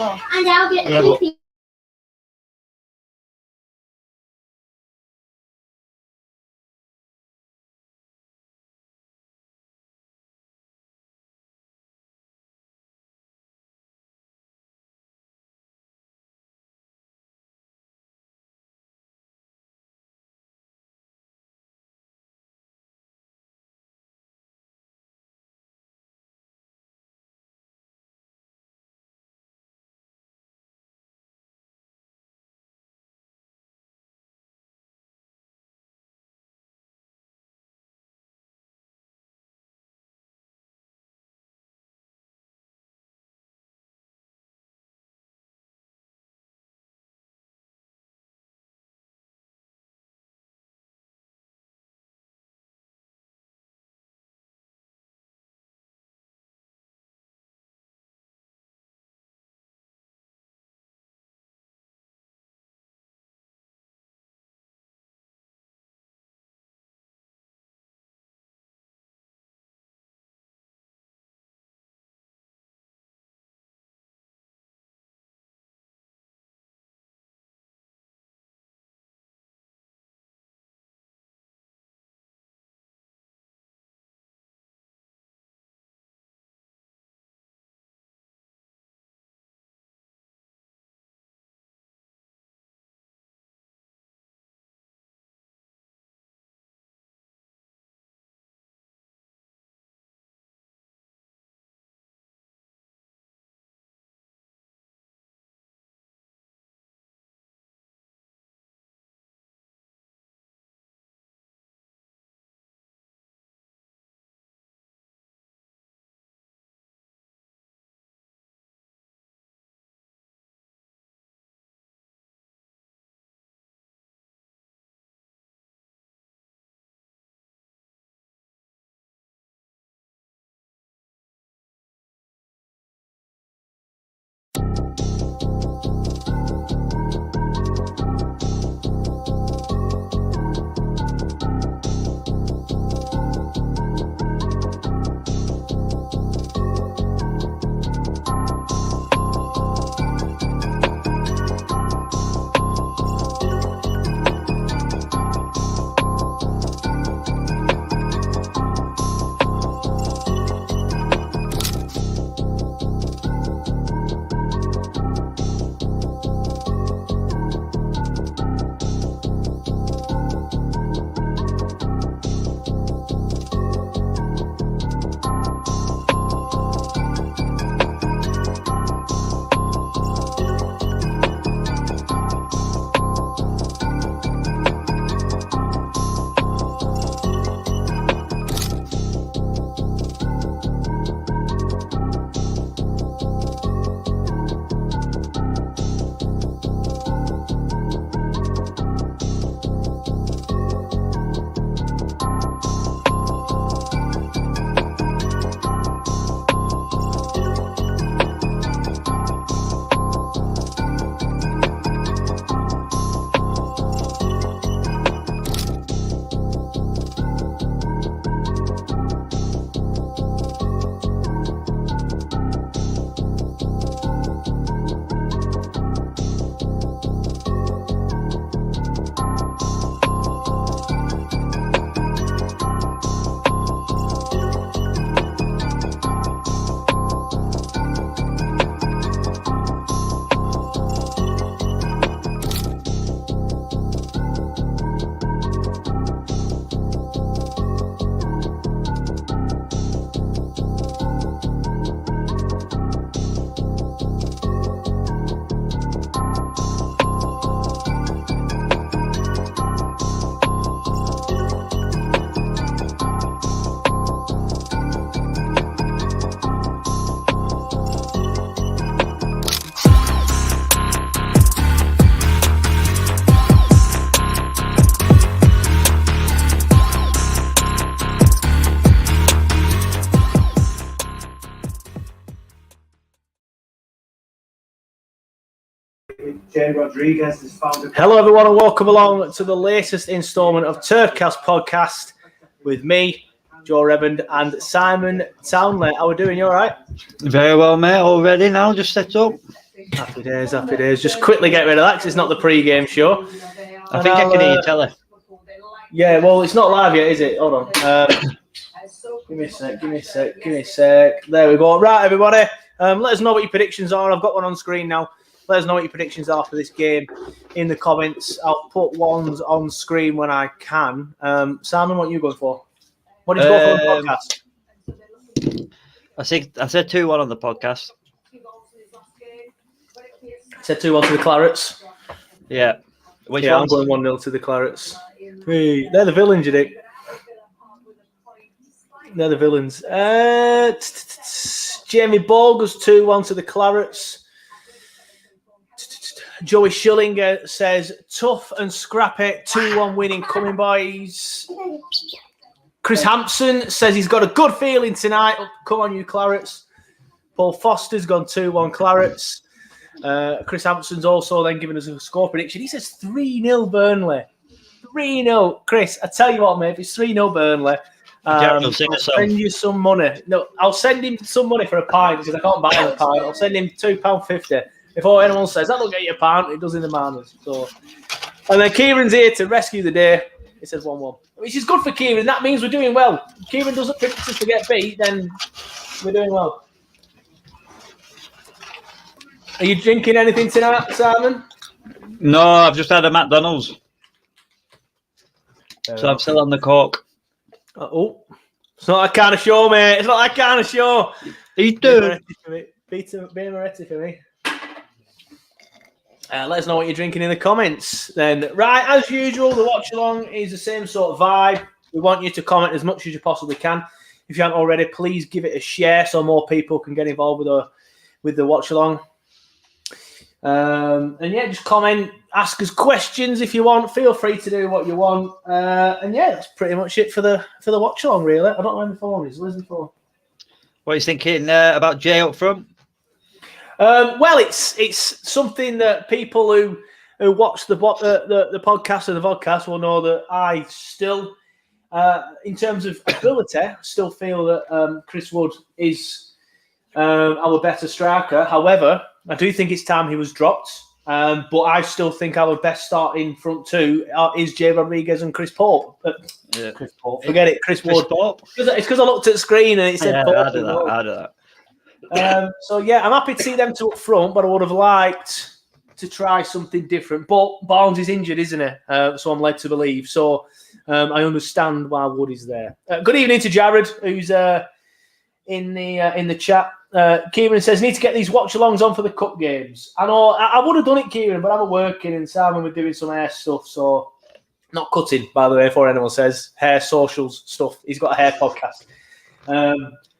And I'll get the Hello everyone and welcome along to the latest instalment of TurfCast Podcast with me, Joe Redmond, and Simon Townley. How are we doing? You all right? Very well, mate. All ready now? Just set up. Happy days, happy days. Just quickly get rid of that because it's not the pre-game show. I think I can hear you tell her. Yeah, well, it's not live yet, is it? Hold on. Give me a sec. There we go. Right, everybody. Let us know what your predictions are. I've got one on screen now. Let us know what your predictions are for this game in the comments. I'll put ones on screen when I can. Simon, what are you going for? What did you go for on the podcast? I said 2-1 on the podcast. Said 2-1 to the Clarets. Yeah. Which I'm ones? going 1-0 to the Clarets. Hey, they're the villains, you think? They're the villains. Jamie Ball goes 2-1 to the Clarets. Joey Schillinger says, tough and scrappy, 2-1 winning coming, boys. Chris Hampson says he's got a good feeling tonight. Come on, you Clarets. Paul Foster's gone 2-1 Clarets. Chris Hampson's also then given us a score prediction. He says 3-0 Burnley. 3-0. Chris, I tell you what, mate, if it's 3-0 Burnley, I'll send you some money. No, I'll send him some money for a pint because I can't buy him a pint. I'll send him £2.50. If anyone says that, don't get you a pint, it does in the manners. So, and then Kieran's here to rescue the day. He says 1-1, which is good for Kieran. That means we're doing well. If Kieran doesn't predict us to get beat, then we're doing well. Are you drinking anything tonight, Simon? No, I've just had a McDonald's. So I'm still on the cork. It's not that kind of show, mate. It's not that kind of show. He's doing Beer Moretti for me. Let us know what you're drinking in the comments. Then, right, as usual, the watch along is the same sort of vibe. We want you to comment as much as you possibly can. If you haven't already, please give it a share so more people can get involved with the watch along. And yeah, just comment, ask us questions if you want. Feel free to do what you want. And yeah, that's pretty much it for the watch along. Really, I don't know where my phone is. Where's my phone? What are you thinking about Jay up front? Well, it's something that people who watch the podcast and the vodcast will know that I still, in terms of ability, still feel that Chris Wood is our better striker. However, I do think it's time he was dropped. But I still think our best start in front two is Jay Rodriguez and Chris Pope. Chris Pope, forget it, Chris Wood. Pope. It's because I looked at the screen and it said Pope. I do that. So yeah, I'm happy to see them two up front, but I would have liked to try something different. But Barnes is injured, isn't he? So I'm led to believe. So I understand why Wood is there. Good evening to Jared, who's in the chat. Kieran says, need to get these watch-alongs on for the cup games. I know, I would have done it, Kieran, but I'm working and Simon we're doing some hair stuff, so not cutting, by the way, before anyone says, hair socials stuff. He's got a hair podcast.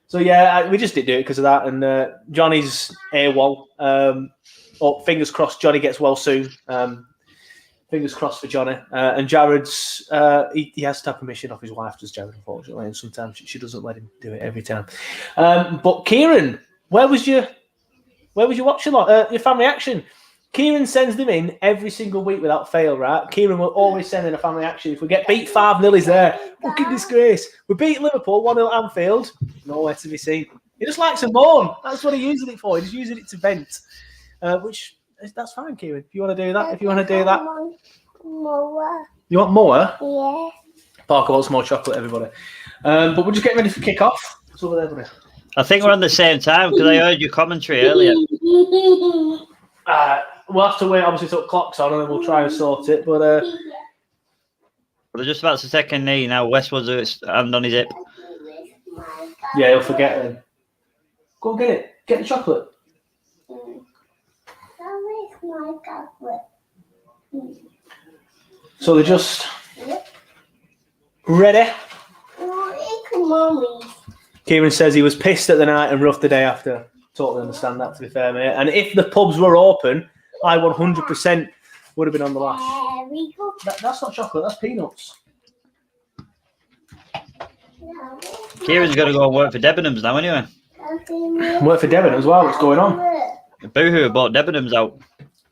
So yeah, we just didn't do it because of that, and Johnny's AWOL. Fingers crossed Johnny gets well soon. Fingers crossed for Johnny. And Jared's, he has to have permission off his wife, does Jared, unfortunately, and sometimes she doesn't let him do it every time. But Kieran, where was your watching your fan reaction? Kieran sends them in every single week without fail, right? Kieran will always send in a fan reaction. If we get beat 5-0, he's there. Fucking disgrace. We beat Liverpool 1-0 at Anfield. Nowhere to be seen. He just likes a moan. That's what he uses it for. He's using it to vent. Which, that's fine, Kieran. If you want to do that. More. You want more? Yeah. Parker wants more chocolate, everybody. But we're just getting ready for kick-off. It's over there, buddy. I think we're on the same time because I heard your commentary earlier. We'll have to wait, obviously, till clock's on and then we'll try and sort it. But they're just about to take a knee now. Westwood's its hand on his hip. yeah, he'll forget then. Go and get it. Get the chocolate. So they're just ready. Kieran says he was pissed at the night and rough the day after. Totally understand that, to be fair, mate. And if the pubs were open, I 100% would have been on the lash. That's not chocolate, that's peanuts. Kieran's got to go and work for Debenhams now anyway. Work for Debenhams as well, what's going on? Boohoo bought Debenhams out.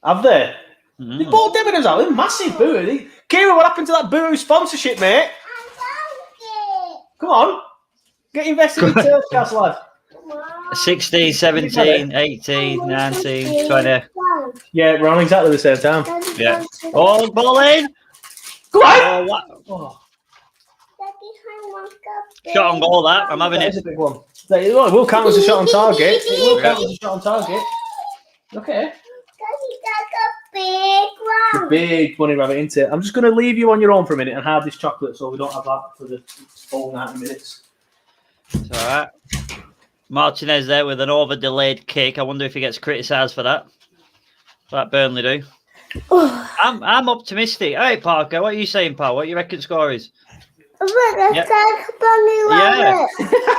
Have they? Mm. They bought Debenhams out, they're massive, Boohoo. Kieran, what happened to that Boohoo sponsorship, mate? Come on. Get invested in TurfCast, lad. 16, 17, 18, 19, 20. Yeah, we're on exactly the same time. Yeah. Oh, ball in. Go on! Oh, what? Oh, Shot on goal, that. I'm having that it. is a big one. It will count as a shot on target. It will count as a shot on target. Okay. The big bunny rabbit, isn't it? I'm just going to leave you on your own for a minute and have this chocolate so we don't have that for the full 90 minutes. It's all right. Martinez there with an over-delayed kick. I wonder if he gets criticised for that. Like Burnley do. I'm optimistic. Hey, Parker, what are you saying, pal? What your reckon score is? Yeah.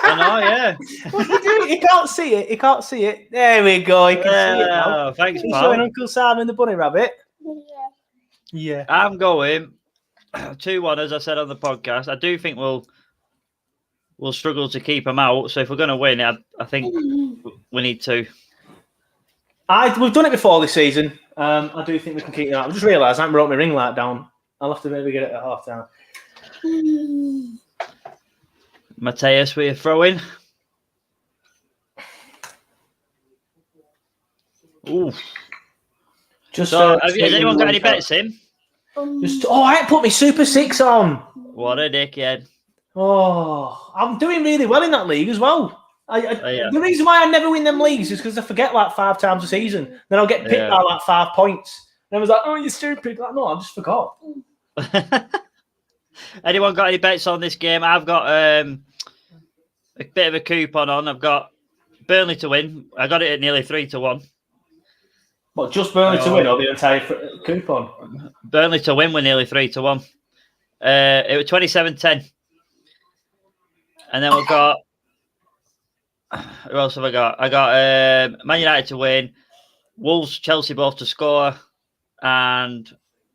I know, yeah. What are you doing? He can't see it. He can't see it. There we go. He can see it now. Thanks, He's pal. showing Uncle Sam and the bunny rabbit. Yeah. I'm going 2-1, as I said on the podcast. I do think we'll struggle to keep them out. So if we're going to win, I think we need to. We've done it before this season. I do think we can keep it out. I've just realised I haven't brought my ring light down. I'll have to maybe get it at half time. Mateus, we're throwing. Ooh. Just has anyone got any bets in? I ain't put my Super 6 on. What a dickhead. Oh, I'm doing really well in that league as well. The reason why I never win them leagues is because I forget like 5 times a season. Then I'll get picked by like 5 points. And I was like, oh, you're stupid. Like, no, I just forgot. Anyone got any bets on this game? I've got a bit of a coupon on. I've got Burnley to win. I got it at nearly 3-1. What, just Burnley to win or the entire coupon? Burnley to win with nearly 3-1. It was 27-10. And then we've got... Who else have I got? I got Man United to win, Wolves, Chelsea both to score, and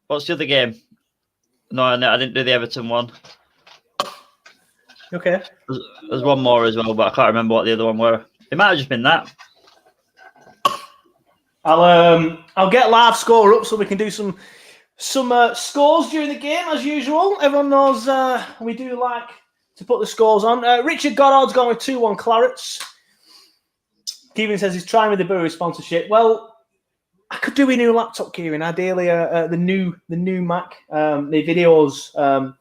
what's the other game? No, I didn't do the Everton one. Okay. There's one more as well, but I can't remember what the other one were. It might have just been that. I'll get live score up so we can do some scores during the game as usual. Everyone knows we do like to put the scores on. Richard Goddard's gone with 2-1 Clarets. Kieran says he's trying with the brewery sponsorship. Well, I could do a new laptop, Kieran. Ideally, the new Mac. The videos, I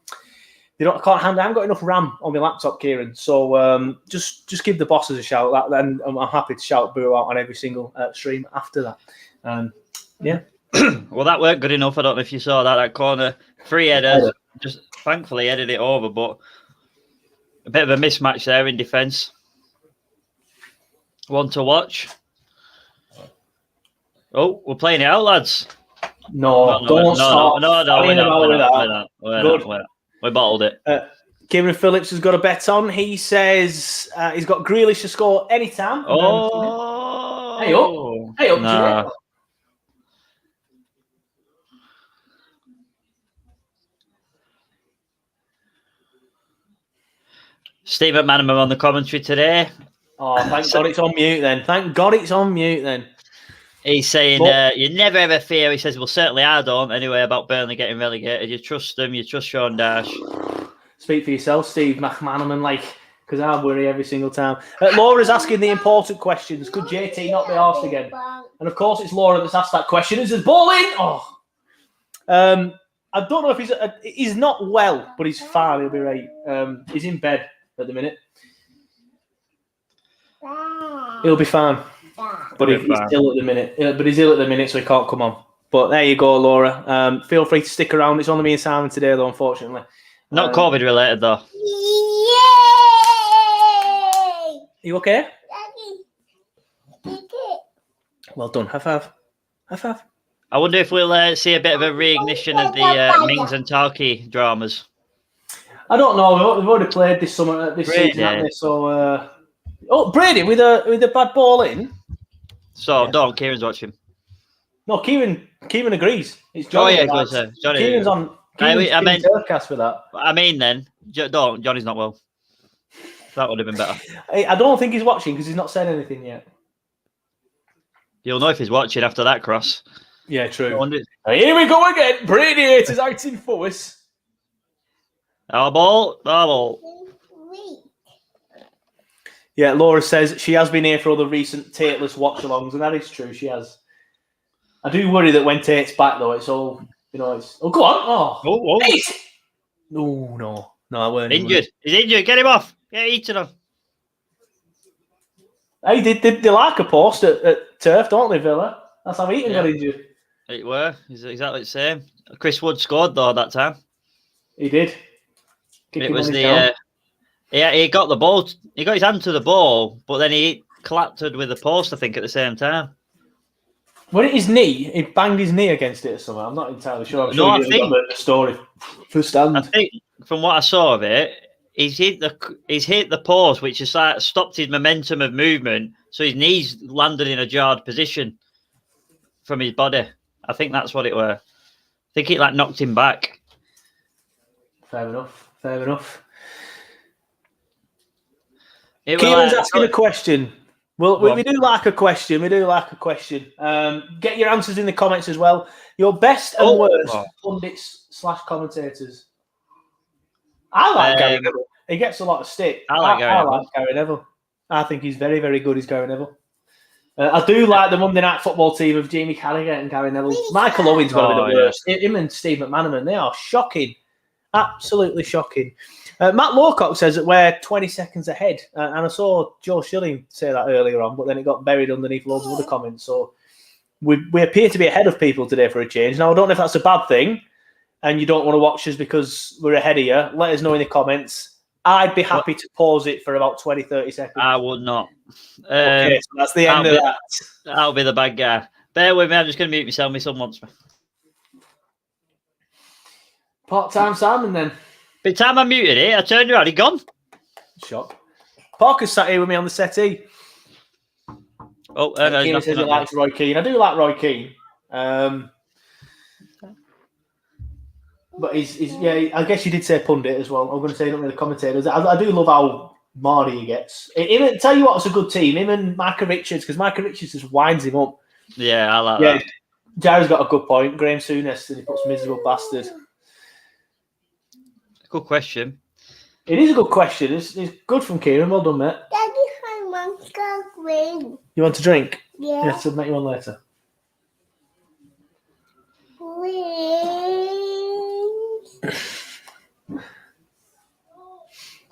haven't got enough RAM on my laptop, Kieran. So just give the bosses a shout. Then I'm happy to shout boo out on every single stream after that. Yeah. Well, that weren't good enough. I don't know if you saw that corner. 3 headers. Just thankfully headed it over, but a bit of a mismatch there in defence. One to watch. Oh, we're playing it out, lads. No, don't stop. No, we bottled it. Kieran Phillips has got a bet on. He says he's got Grealish to score anytime. Oh, hey up, nah. Steve McManaman on the commentary today. Oh, thank God it's on mute then. Thank God it's on mute then. He's saying, you never ever fear. He says, well, certainly I don't anyway, about Burnley getting relegated. You trust them. You trust Sean Dash. Speak for yourself, Steve McManaman, because I worry every single time. Laura's asking the important questions. Could JT not be arsed again? And of course, it's Laura that's asked that question. Is his ball in? Oh. I don't know if he's not well, but he's fine. He'll be right. He's in bed at the minute. He'll be fine. But he's ill at the minute. But he's ill at the minute, so he can't come on. But there you go, Laura. Feel free to stick around. It's only me and Simon today, though, unfortunately. Not COVID related, though. Yay! You okay? Daddy. Well done. High five. High five. I wonder if we'll see a bit of a reignition of the Mings and Tarky dramas. I don't know. We've already played this summer, this season, haven't we? So, Brady with a bad ball in. So, don't. Kieran's watching. No, Kieran agrees. It's Johnny. Oh, yeah, good, Johnny. Kieran's on. I meant TurfCast for that. I mean, then, don't. Johnny's not well. That would have been better. I don't think he's watching because he's not said anything yet. You'll know if he's watching after that cross. Yeah, true. Here we go again. Brady is acting for us. Our ball. Yeah, Laura says she has been here for all the recent Tateless watch-alongs, and that is true. She has. I do worry that when Tate's back, though, it's all, it's... Oh, go on. Oh. No, I weren't Injured. He's injured. Get him off. Get eaten off. Hey, they like a post at Turf, don't they, Villa? That's how Eaton got injured. It were. It's exactly the same. Chris Wood scored, though, that time. He did. It was the... he got the ball. He got his hand to the ball, but then he collapsed with the post, I think, at the same time. Was it his knee? He banged his knee against it or something. I'm not entirely sure. I'm sure you got the story first hand. I think from what I saw of it, he's hit the post, which has like stopped his momentum of movement, so his knees landed in a jarred position from his body. I think that's what it were. I think it like knocked him back. Fair enough. Kieran's asking a question. Well, we do like a question. Get your answers in the comments as well. Your best and worst pundits / commentators. I like Gary Neville. He gets a lot of stick. I like Gary Neville. I think he's very, very good. He's Gary Neville. I do like the Monday Night Football team of Jamie Carragher and Gary Neville. Michael Owen's got to be the worst. Him and Steve McManaman, they are shocking. Absolutely shocking. Matt Lawcock says that we're 20 seconds ahead. And I saw Joe Schilling say that earlier on, but then it got buried underneath loads of other comments. So we appear to be ahead of people today for a change. Now, I don't know if that's a bad thing and you don't want to watch us because we're ahead of you. Let us know in the comments. I'd be happy to pause it for about 20, 30 seconds. I would not. Okay, so that's the end of that. I'll be the bad guy. Bear with me. I'm just going to mute myself. My son wants me. Part-time Simon, then. By the time I muted it, I turned around. He gone. Shock. Parker's sat here with me on the settee. Oh, no, he says he likes Roy Keane. I do like Roy Keane. But he's I guess you did say pundit as well. I'm going to say nothing to the commentators. I do love how Mardy he gets. Tell you what, it's a good team. Him and Micah Richards, because Micah Richards just winds him up. Yeah, I like that. Jared's got a good point. Graham Souness, and he puts miserable bastard. Good question. It is a good question. It's good from Kieran. Well done, mate. Daddy, I want to win. You want to drink? Yeah. Yes, I'll make you one later. Please.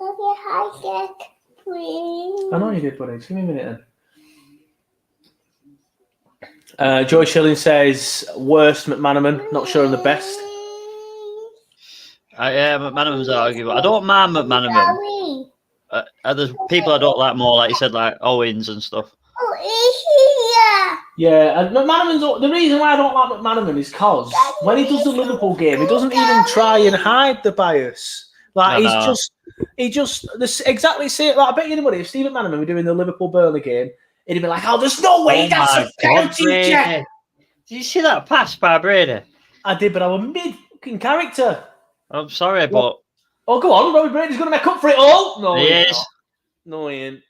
Daddy, I get please. I know you did, buddy. Just give me a minute then. Joy Schilling says, worst McManaman. Not sure I'm the best. McManaman's arguable. I don't mind McManaman. There's people I don't like more, like you said, like Owens and stuff. Oh, yeah, and McManaman's the reason why I don't like McManaman is because when he does the Liverpool game, he doesn't even try and hide the bias. Like he just exactly say it. Like I bet you anybody if Steve McManaman were doing the Liverpool Burnley game, he'd be like, "Oh, there's no way that's a penalty." Did you see that pass by Brady? I did, but I was mid fucking character. I'm sorry, but go on, Robbie Brady's going to make up for it all. No, he is. No, he ain't.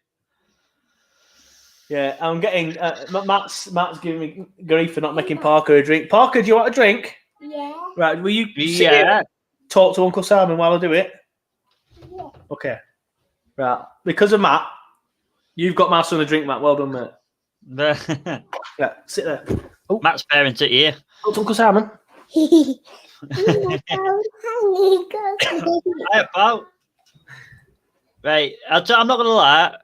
Yeah, I'm getting Matt's giving me grief for not making Parker a drink. Parker, do you want a drink? Yeah. Right, will you sit here, talk to Uncle Simon while I do it? Yeah. Okay. Right, because of Matt, you've got my son a drink, Matt. Well done, mate. Yeah, sit there. Oh. Matt's parent at here. Talk to Uncle Simon. Right, I'm not going to lie.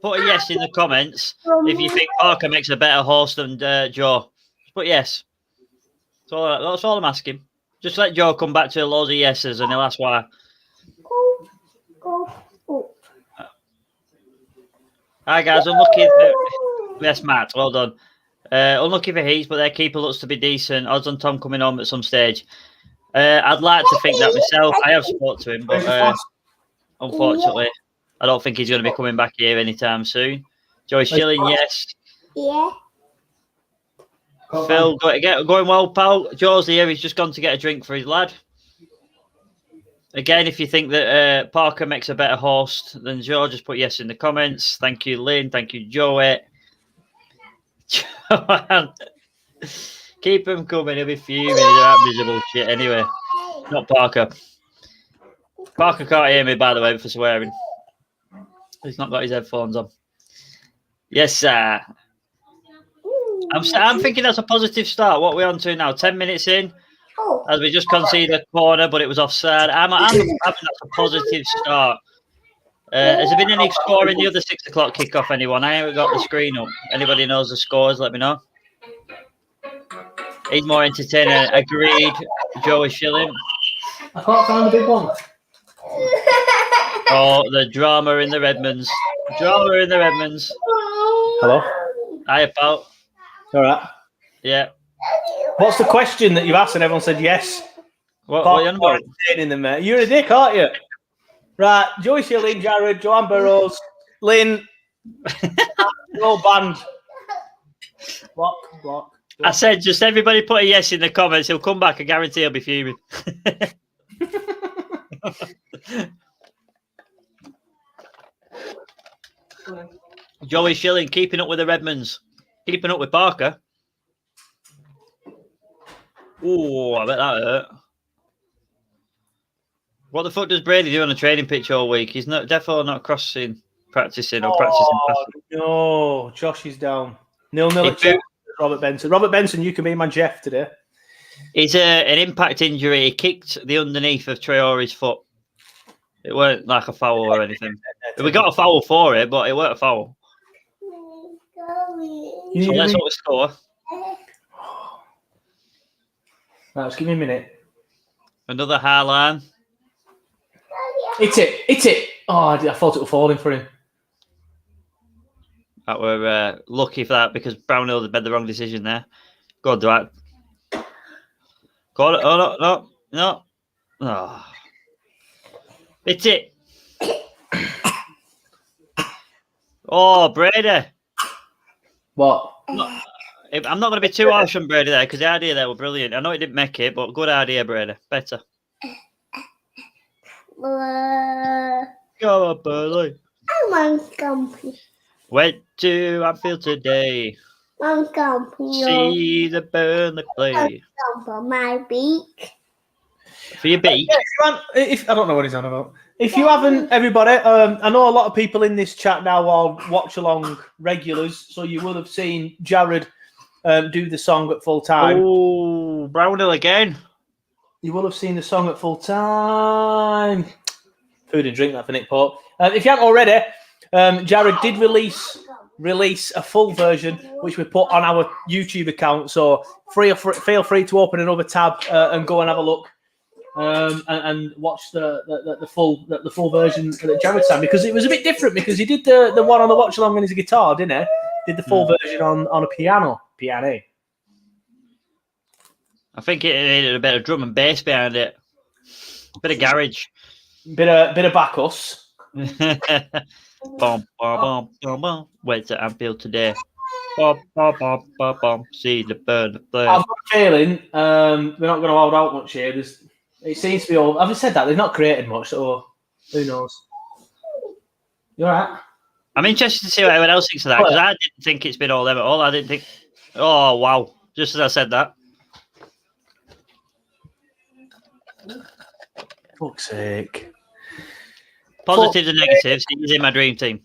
Put a yes in the comments if you think Parker makes a better host than Joe. Put yes. That's all I'm asking. Just let Joe come back to loads of yeses and he'll ask why. Hi guys, unlucky. Yes, Matt, well done. Unlucky for Heats, but their keeper looks to be decent. Odds on Tom coming home at some stage. I'd like to think that myself. I have spoke to him, but unfortunately, I don't think he's going to be coming back here anytime soon. Joy Schilling, yes. Yeah. Phil, going well, pal. Joe's here. He's just gone to get a drink for his lad. Again, if you think that Parker makes a better host than Joe, just put yes in the comments. Thank you, Lynn. Thank you, Joey. Keep him coming. He'll be fuming. He's that miserable shit anyway. Not Parker. Parker can't hear me, by the way, for swearing. He's not got his headphones on. Yes, sir. I'm thinking that's a positive start. What are we on to now? 10 minutes in, as we just conceded a corner, but it was offside. I'm having that's a positive start. Has there been any score in the other 6 o'clock kickoff? Anyone? I haven't got the screen up. Anybody knows the scores? Let me know. He's more entertaining. Agreed. Joey Shilling. I can't find the big one. Oh, the drama in the Redmonds. Drama in the Redmonds. Hello. Hiya, pal. All right. Yeah. What's the question that you've asked and everyone said yes? What are you on about? In them, mate. You're a dick, aren't you? Right. Joey Shilling, Jared, Joanne Burrows, Lynn. You're all banned. Block. I said just everybody put a yes in the comments. He'll come back. I guarantee he'll be fuming. Joey Shilling keeping up with the Redmonds. Keeping up with Parker. Oh, I bet that hurt. What the fuck does Brady do on a training pitch all week? He's definitely not practicing practicing. No, Josh is down. 0-0 at Chelsea. Robert Benson. Robert Benson, you can be my Jeff today. It's an impact injury. He kicked the underneath of Traore's foot. It weren't like a foul or anything. We got a foul for it, but it weren't a foul. So let's hope we score. Right, just give me a minute. Another high line. Hit it. Oh, I thought it was falling for him. That we're lucky for that because Brownhill had made the wrong decision there. Go on, Dwight. Got it. Oh, no. Oh. Hit it. Oh, Brady. What? I'm not going to be too harsh on Brady there because the idea there was brilliant. I know he didn't make it, but good idea, Brady. Better. Go on, Burnley. I'm uncomfy. Went to Anfield today. Uncomfy. See the Burnley play. For my beak. For your beak? If I don't know what he's on about. If you haven't, everybody, I know a lot of people in this chat now are watch-along regulars, so you will have seen Jared do the song at full time. Oh, Brownhill again. You will have seen the song at full time. Food and drink, that for Nick Pope. If you haven't already, Jared did release a full version, which we put on our YouTube account. So feel free to open another tab and go and have a look and watch the full version that Jared sang, because it was a bit different because he did the one on the watch along on his guitar, didn't he? Did the full version on a piano. I think it needed a bit of drum and bass behind it. Bit of garage. Bit of Bacchus. Bum, bum, bum, bum. Went to Anfield today. Bum, bum, bum, bum, bum. See the Burnley play. I've got a feeling we're not going to hold out much here. It seems to be all. Having said that, they've not created much, so who knows? You all right? I'm interested to see what everyone else thinks of that, because I didn't think it's been all them at all. I didn't think. Oh wow! Just as I said that. Fuck's sake. Positives and negatives. He's in my dream team.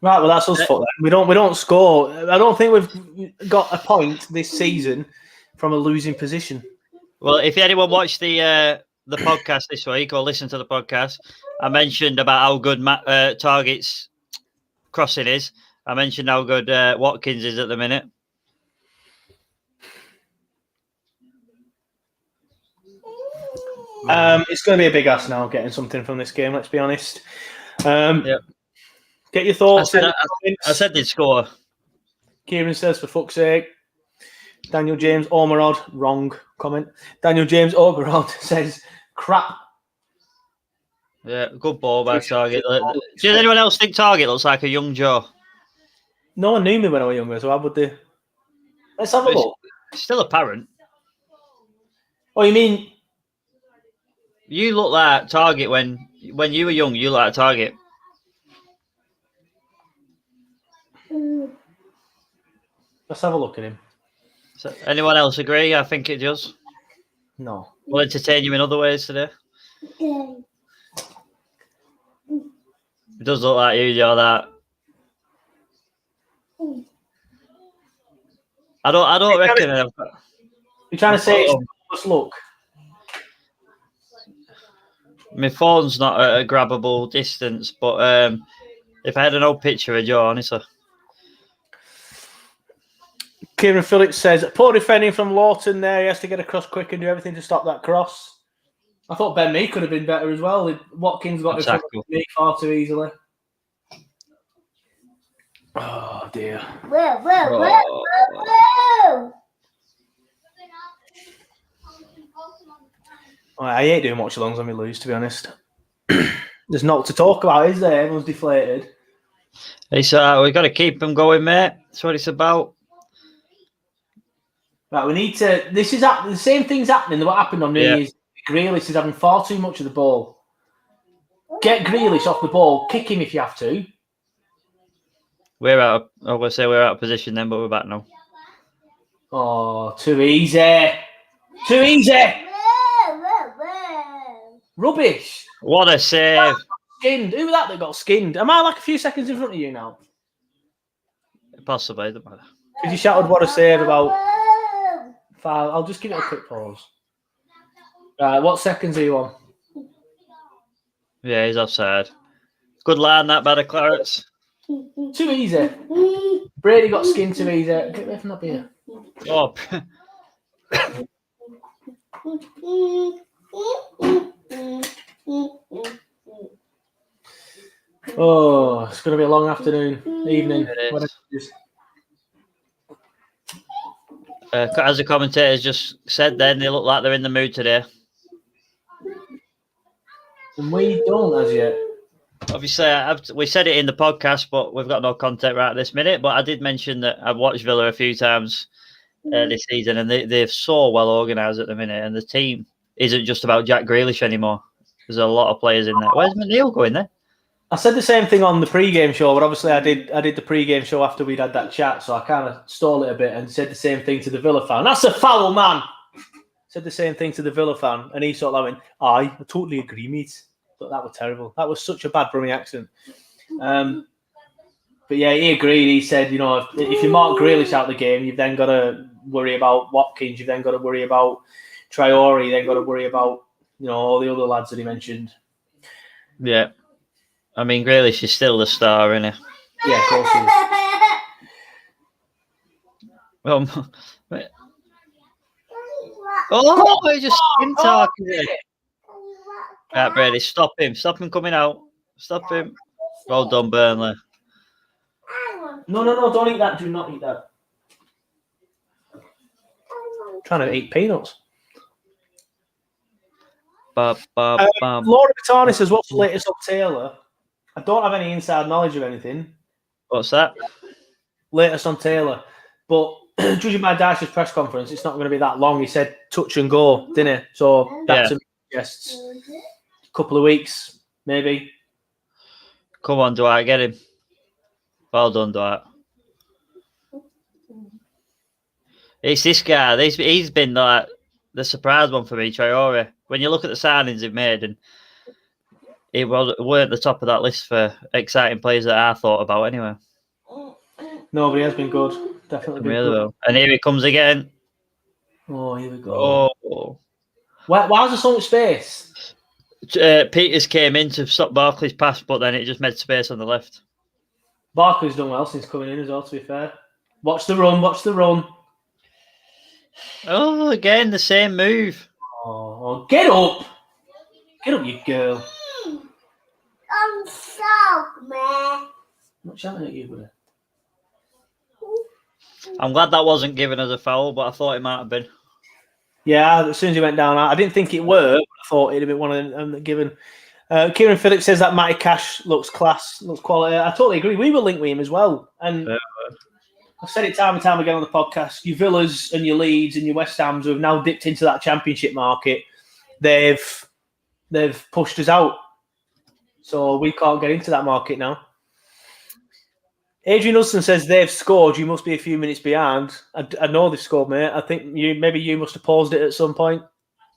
Right, well that's us. We don't score. I don't think we've got a point this season from a losing position. Well, if anyone watched the podcast this week or listened to the podcast, I mentioned about how good Target's crossing is. I mentioned how good Watkins is at the minute. It's going to be a big ask now getting something from this game, let's be honest. Yep. Get your thoughts. I said they'd score. Kieran says, for fuck's sake. Daniel James Ormerod, wrong comment. Daniel James Ormerod says, crap. Yeah, good ball by Target. Does anyone else think Target looks like a young Joe? No one knew me when I was younger, so how would they? Let's have a look. It's still apparent. Oh, you mean... You look like Target when you were young. You look like Target. Let's have a look at him. So, anyone else agree? I think it does. No. We'll entertain you in other ways today. It does look like you're that. I don't reckon. You're trying to say it's almost look. My phone's not at a grabbable distance, but if I had an old picture of Joe, honestly. Kieran Phillips says, poor defending from Lawton there. He has to get across quick and do everything to stop that cross. I thought Ben Mee could have been better as well. Watkins got in front of me far too easily. Oh, dear. Whoa. I hate doing watch-alongs when we lose, to be honest. There's not to talk about, is there? Everyone's deflated. It's we've got to keep them going, mate. That's what it's about. Right, we need to. This is the same thing's happening that what happened on New Year's. Grealish is having far too much of the ball. Get Grealish off the ball. Kick him if you have to. We're out. I was going to say we're out of position then, but we're back now. Oh, too easy. Too easy. Rubbish. What a save. Skinned. Who was that got skinned? Am I like a few seconds in front of you now? Possibly. Doesn't matter. Because you shouted what a save about 5. I'll just give it a quick pause. Right, what seconds are you on? Yeah, he's offside. Good line that by the Clarets. Too easy. Brady got skinned too easy. Get away from that beer. Oh. Oh, it's going to be a long afternoon, evening. As the commentators just said then, they look like they're in the mood today. And we don't as yet. Obviously, we said it in the podcast, but we've got no content right this minute. But I did mention that I've watched Villa a few times this season, and they're so well organised at the minute. And the team isn't just about Jack Grealish anymore. There's a lot of players in there. Where's McNeil going there? I said the same thing on the pre-game show, but obviously I did the pre-game show after we'd had that chat, so I kind of stole it a bit and said the same thing to the Villa fan. That's a foul, man! Said the same thing to the Villa fan, and he sort of went, I totally agree, mate. But that was terrible. That was such a bad Brummie accent. But yeah, he agreed. He said, you know, if you mark Grealish out of the game, you've then got to worry about Watkins. You've then got to worry about Traore. You've then got to worry about, you know, all the other lads that he mentioned. Yeah. I mean, Grealish is still the star, isn't he? Yeah, of course he is. He just skin talking. Right, Brady, stop him. Stop him coming out. Stop him. Well done, Burnley. No, don't eat that. Do not eat that. I'm trying to eat peanuts. Laura Batani says, what's the latest on Taylor? I don't have any inside knowledge of anything. What's that? Latest on Taylor. But judging by Dyche's press conference, it's not going to be that long. He said touch and go, didn't he? So that's a couple of weeks, maybe. Come on, Dwight, get him. Well done, Dwight. It's this guy. He's been like the surprise one for me, Traore. When you look at the signings they've made, and he weren't the top of that list for exciting players that I thought about anyway. No, but he has been good. Definitely been good. Well. And here he comes again. Oh, here we go. Oh. Why is there so much space? Peters came in to stop Barkley's pass, but then it just made space on the left. Barkley's done well since coming in as well, to be fair. Watch the run. Oh, again, the same move. Oh, get up. Get up, you girl. I'm so mad. I'm not shouting at you, buddy. I'm glad that wasn't given as a foul, but I thought it might have been. Yeah, as soon as he went down, I didn't think it were. I thought it'd have been one of them given. Kieran Phillips says that Matty Cash looks class, looks quality. I totally agree. We were linked with him as well. And I've said it time and time again on the podcast. Your Villas and your Leeds and your West Hams who have now dipped into that Championship market, they've pushed us out. So we can't get into that market now. Adrian Hudson says they've scored. You must be a few minutes behind. I know they've scored, mate. I think maybe you must have paused it at some point.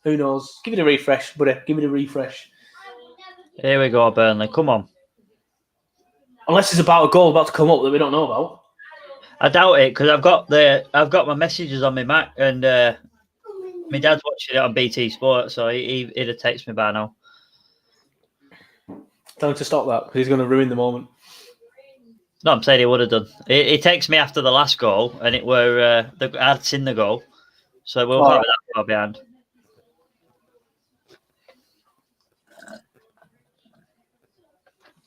Who knows? Give it a refresh, buddy. Give it a refresh. Here we go, Burnley. Come on. Unless there's about a goal about to come up that we don't know about. I doubt it because I've got my messages on my Mac and my dad's watching it on BT Sport, so he'd have texted me by now. Tell him to stop that because he's going to ruin the moment. No, I'm saying he would have done. He texted me after the last goal, and it were I'd seen the goal, so we'll have that far behind.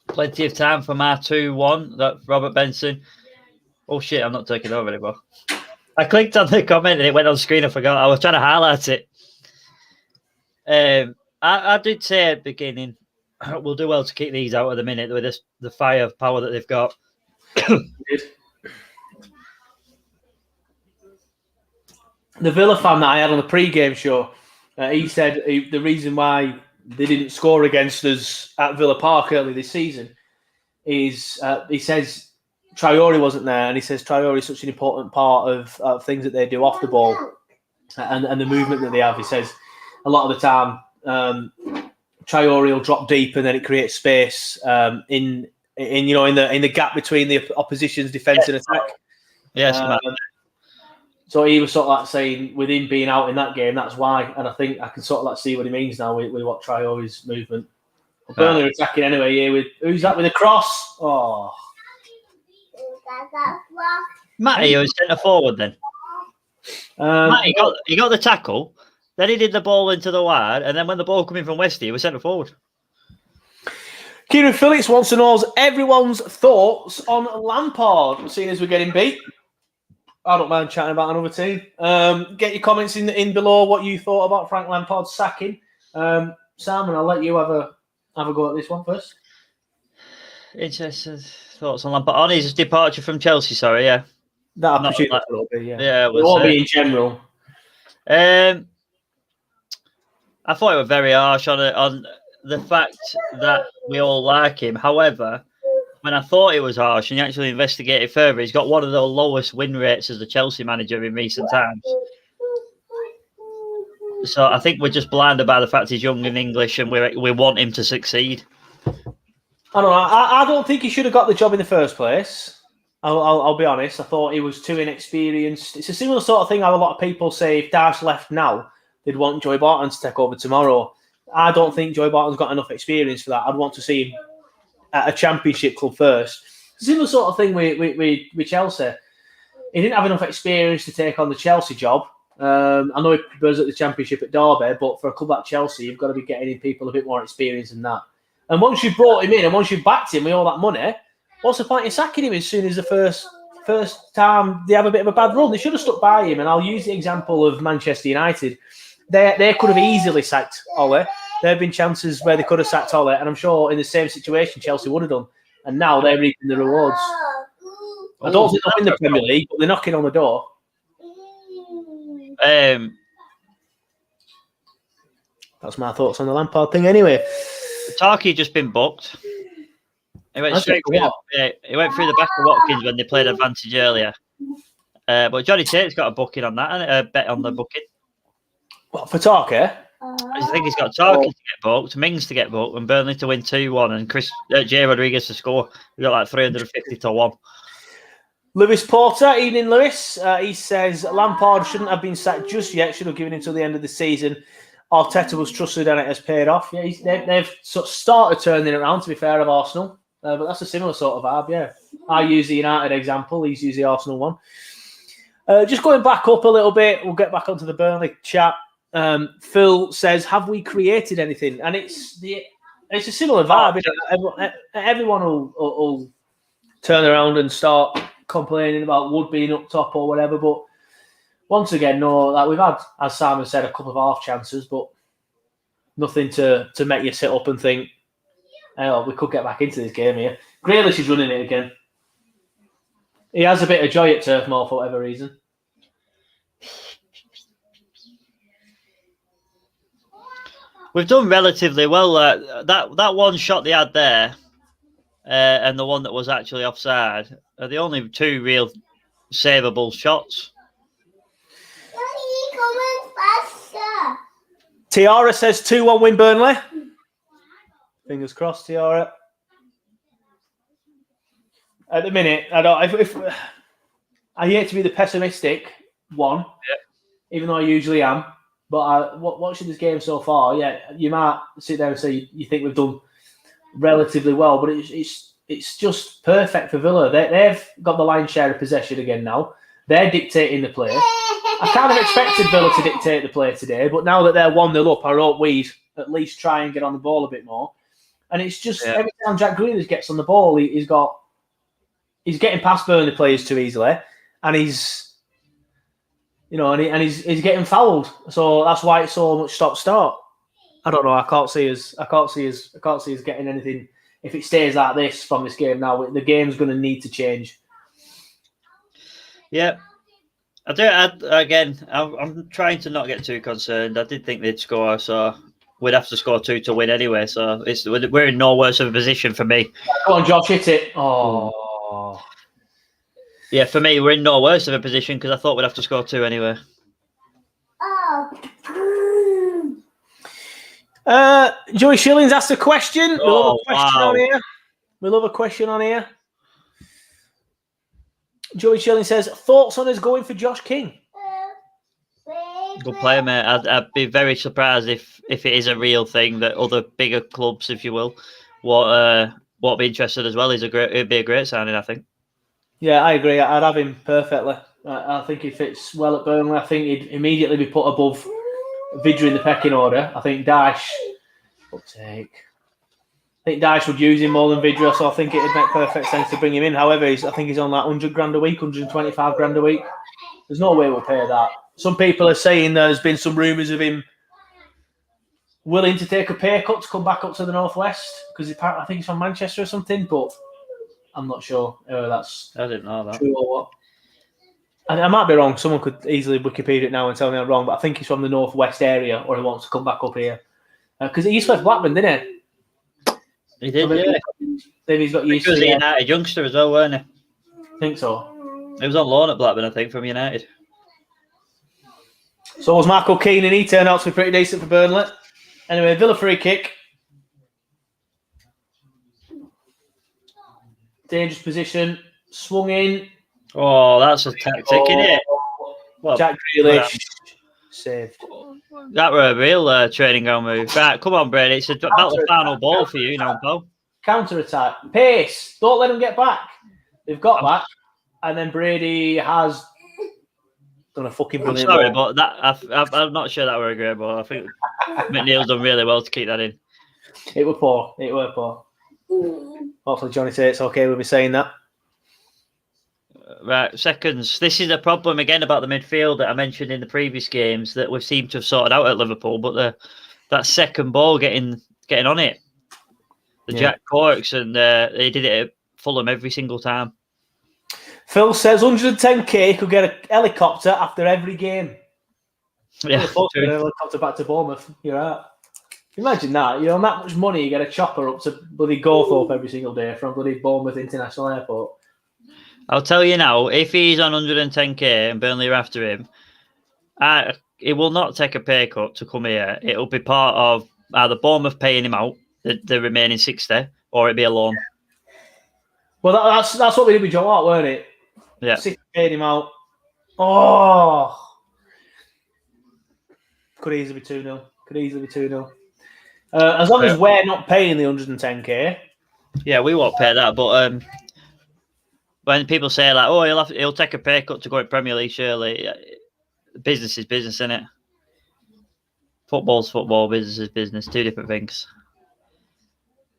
Plenty of time for my 2-1. That Robert Benson. Oh shit! I'm not taking over anymore. I clicked on the comment and it went on screen. I forgot. I was trying to highlight it. I did say at the beginning we'll do well to keep these out at the minute with the fire of power that they've got. The Villa fan that I had on the pre-game show, he said the reason why they didn't score against us at Villa Park early this season is he says Traore wasn't there, and he says Traore is such an important part of things that they do off the ball and the movement that they have. He says a lot of the time Traore will drop deep and then it creates space in the gap between the opposition's defence and attack. Yes, so he was sort of like saying, with him being out in that game, that's why. And I think I can sort of like see what he means now with what Traore's movement. Burnley are attacking anyway here with who's that with a cross? Oh, Matty was centre forward then. Matty got the tackle, then he did the ball into the wide, and then when the ball came in from Westy, he was centre forward. Kieran Phillips wants to know everyone's thoughts on Lampard, seeing as we're getting beat. I don't mind chatting about another team. Get your comments in below what you thought about Frank Lampard's sacking. Sam, and I'll let you have a go at this one first. Interesting thoughts on Lampard. On his departure from Chelsea, sorry, yeah. That opportunity will be, yeah. Yeah, it won't be in general. I thought it was very harsh on the fact that we all like him. However, when I thought it was harsh and you actually investigated further, he's got one of the lowest win rates as a Chelsea manager in recent times. So I think we're just blinded by the fact he's young and English and we want him to succeed. I don't know. I don't think he should have got the job in the first place. I'll be honest. I thought he was too inexperienced. It's a similar sort of thing how a lot of people say if Dash left now, they'd want Joey Barton to take over tomorrow. I don't think Joey Barton's got enough experience for that. I'd want to see him at a championship club first. Similar sort of thing with Chelsea. He didn't have enough experience to take on the Chelsea job. I know he was at the championship at Derby, but for a club like Chelsea, you've got to be getting in people a bit more experience than that. And once you've brought him in and once you've backed him with all that money, what's the point in sacking him as soon as the first time they have a bit of a bad run? They should have stuck by him. And I'll use the example of Manchester United. They could have easily sacked Ole. There have been chances where they could have sacked Ole, and I'm sure in the same situation Chelsea would have done. And now they're reaping the rewards. I don't think they'll win the Premier League, but they're knocking on the door. That's my thoughts on the Lampard thing anyway. Tarky just been booked. He went straight through the back of Watkins when they played advantage earlier. But Johnny Tate's got a booking on that, and a bet on the booking. What, for Tarky? I think he's got Tarky to get booked, Mings to get booked, and Burnley to win 2-1, and Jay Rodriguez to score. We got like 350 to 1. Lewis Porter, evening Lewis. He says Lampard shouldn't have been sacked just yet. Should have given him till the end of the season. Arteta was trusted and it has paid off. Yeah, they've sort of started turning it around, to be fair, of Arsenal. But that's a similar sort of vibe, yeah. I use the United example. He's used the Arsenal one. Just going back up a little bit, we'll get back onto the Burnley chat. Phil says, have we created anything? And it's a similar vibe. Everyone will turn around and start complaining about Wood being up top or whatever. But once again, no, like we've had, as Simon said, a couple of half chances, but nothing to make you sit up and think, oh, we could get back into this game here. Grealish is running it again. He has a bit of joy at Turf Moor for whatever reason. We've done relatively well. That one shot they had there and the one that was actually offside are the only two real savable shots. Tiara says 2-1 win Burnley. Fingers crossed, Tiara. At the minute, I don't. If I hate to be the pessimistic one, even though I usually am. But watching this game so far, you might sit there and say you think we've done relatively well, but it's just perfect for Villa. They've got the lion's share of possession again now. They're dictating the play. I kind of expected Villa to dictate the play today, but now that they're 1-0 up, I hope we'd at least try and get on the ball a bit more. And it's just every time Jack Grealish gets on the ball, he's getting past Burnley players too easily, and he's getting fouled. So that's why it's so much stop-start. I don't know. I can't see us getting anything if it stays like this from this game. Now the game's going to need to change. Yeah, I do. I'm trying to not get too concerned. I did think they'd score, so we'd have to score 2 to win anyway. So we're in no worse of a position for me. Go on, Josh, hit it. Oh. Yeah, for me, we're in no worse of a position because I thought we'd have to score 2 anyway. Joey Shillings asked a question. We'll have a question on here. Joey Shilling says, thoughts on us going for Josh King? Good player, mate. I'd be very surprised if it is a real thing that other bigger clubs, if you will, won't be interested as well. It'd be a great signing, I think. Yeah, I agree. I'd have him perfectly. I think he fits well at Burnley. I think he'd immediately be put above Vidra in the pecking order. I think Dyche would use him more than Vidra, so I think it'd make perfect sense to bring him in. However, I think he's on like 100 grand a week, 125 grand a week. There's no way we'll pay that. Some people are saying there's been some rumours of him willing to take a pay cut to come back up to the Northwest because I think he's from Manchester or something, but I'm not sure that's I didn't know that. True or what. I might be wrong. Someone could easily Wikipedia it now and tell me I'm wrong, but I think he's from the Northwest area or he wants to come back up here. Because he used to have Blackburn, didn't he? He did, yeah. Then he's got used to it. He was a United youngster as well, weren't he? I think so. He was on loan at Blackburn, I think, from United. So was Michael Keane, and he turned out to be pretty decent for Burnley. Anyway, Villa free kick. Dangerous position. Swung in. Oh, that's a tactic, isn't it? Well, Jack Grealish. Saved. That were a real training ground move. Right, come on, Brady. It's about the final ball for you now, Paul. Counter-attack. Pace. Don't let them get back. They've got back. And then Brady has done a fucking brilliant ball. But that I'm not sure that were a great ball. I think McNeil's done really well to keep that in. It were poor. Hopefully Johnny Tate's okay with me saying that. Right, seconds. This is a problem again about the midfield that I mentioned in the previous games that we seem to have sorted out at Liverpool, but that second ball getting on it. Jack Corks, and they did it at Fulham every single time. Phil says 110k could get a helicopter after every game. Yeah, a helicopter back to Bournemouth. You're right. Imagine that. That much money, you get a chopper up to bloody Gawthorpe every single day from bloody Bournemouth International Airport. I'll tell you now, if he's on 110k and Burnley are after him, he will not take a pay cut to come here. It'll be part of either Bournemouth paying him out, the remaining 60, or it'll be a loan. Well, that's what we did with Joe Hart, weren't it? Yeah. 60 paid him out. Oh! Could easily be 2-0. As long as we're not paying the 110k. Yeah, we won't pay that, but when people say like, "Oh, he'll take a pay cut to go to Premier League," surely business is business, isn't it? Football's football, business is business. 2 different things.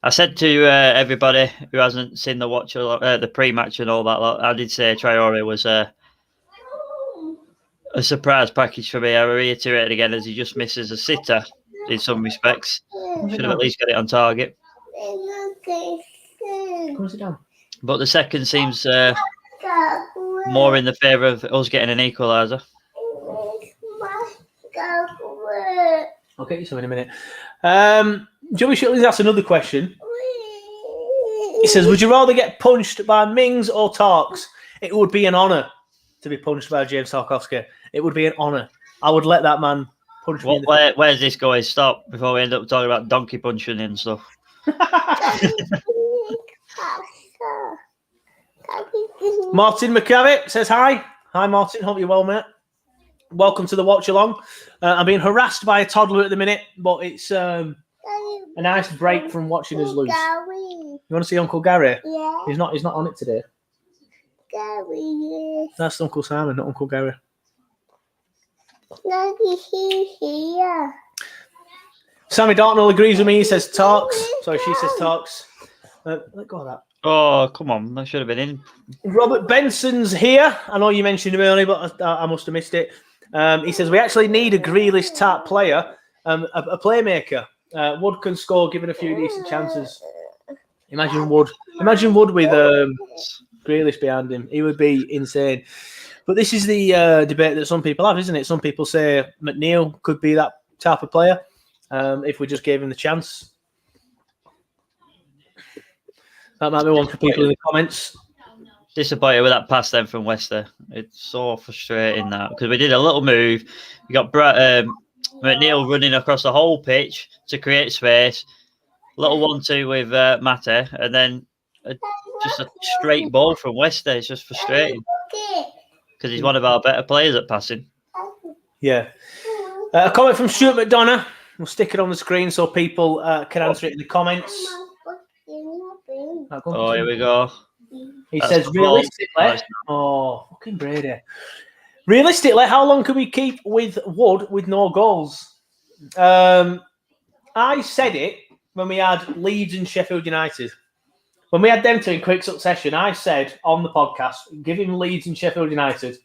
I said to everybody who hasn't seen the pre-match and all that, I did say Traore was a surprise package for me. I reiterate again as he just misses a sitter in some respects. Should have at least got it on target. Close it down. But the second seems more in the favour of us getting an equaliser. I'll get you some in a minute. Joey Shitley's asked another question. He says, would you rather get punched by Mings or Tarks? It would be an honour to be punched by James Tarkowski. It would be an honour. I would let that man punch me in the face. Where's this going? Stop before we end up talking about donkey punching and stuff. Martin McCavitt says hi. Hi, Martin. Hope you're well, mate. Welcome to the watch along. I'm being harassed by a toddler at the minute, but it's a nice break from watching us lose. You want to see Uncle Gary? Yeah. He's not on it today. Gary. That's Uncle Simon, not Uncle Gary. No, he's here. Sammy Dartnell agrees with me. He says talks. Sorry, she says talks. Let go of that. Oh, come on. That should have been in. Robert Benson's here. I know you mentioned him earlier, but I must have missed it. He says we actually need a Grealish type player, a playmaker. Wood can score given a few decent chances. Imagine Wood with Grealish behind him. He would be insane. But this is the debate that some people have, isn't it? Some people say McNeil could be that type of player if we just gave him the chance. That might be one for people in the comments. Disappointed with that pass then from Wester. It's so frustrating that because we did a little move. We got McNeil running across the whole pitch to create space. Little 1-2 with Mate, and then just a straight ball from Wester. It's just frustrating because he's one of our better players at passing. Yeah. A comment from Stuart McDonough. We'll stick it on the screen so people can answer it in the comments. Oh, here we go. He says, realistically, fucking Brady. Realistically, how long can we keep with Wood with no goals? I said it when we had Leeds and Sheffield United. When we had them two in quick succession, I said on the podcast, give him Leeds and Sheffield United.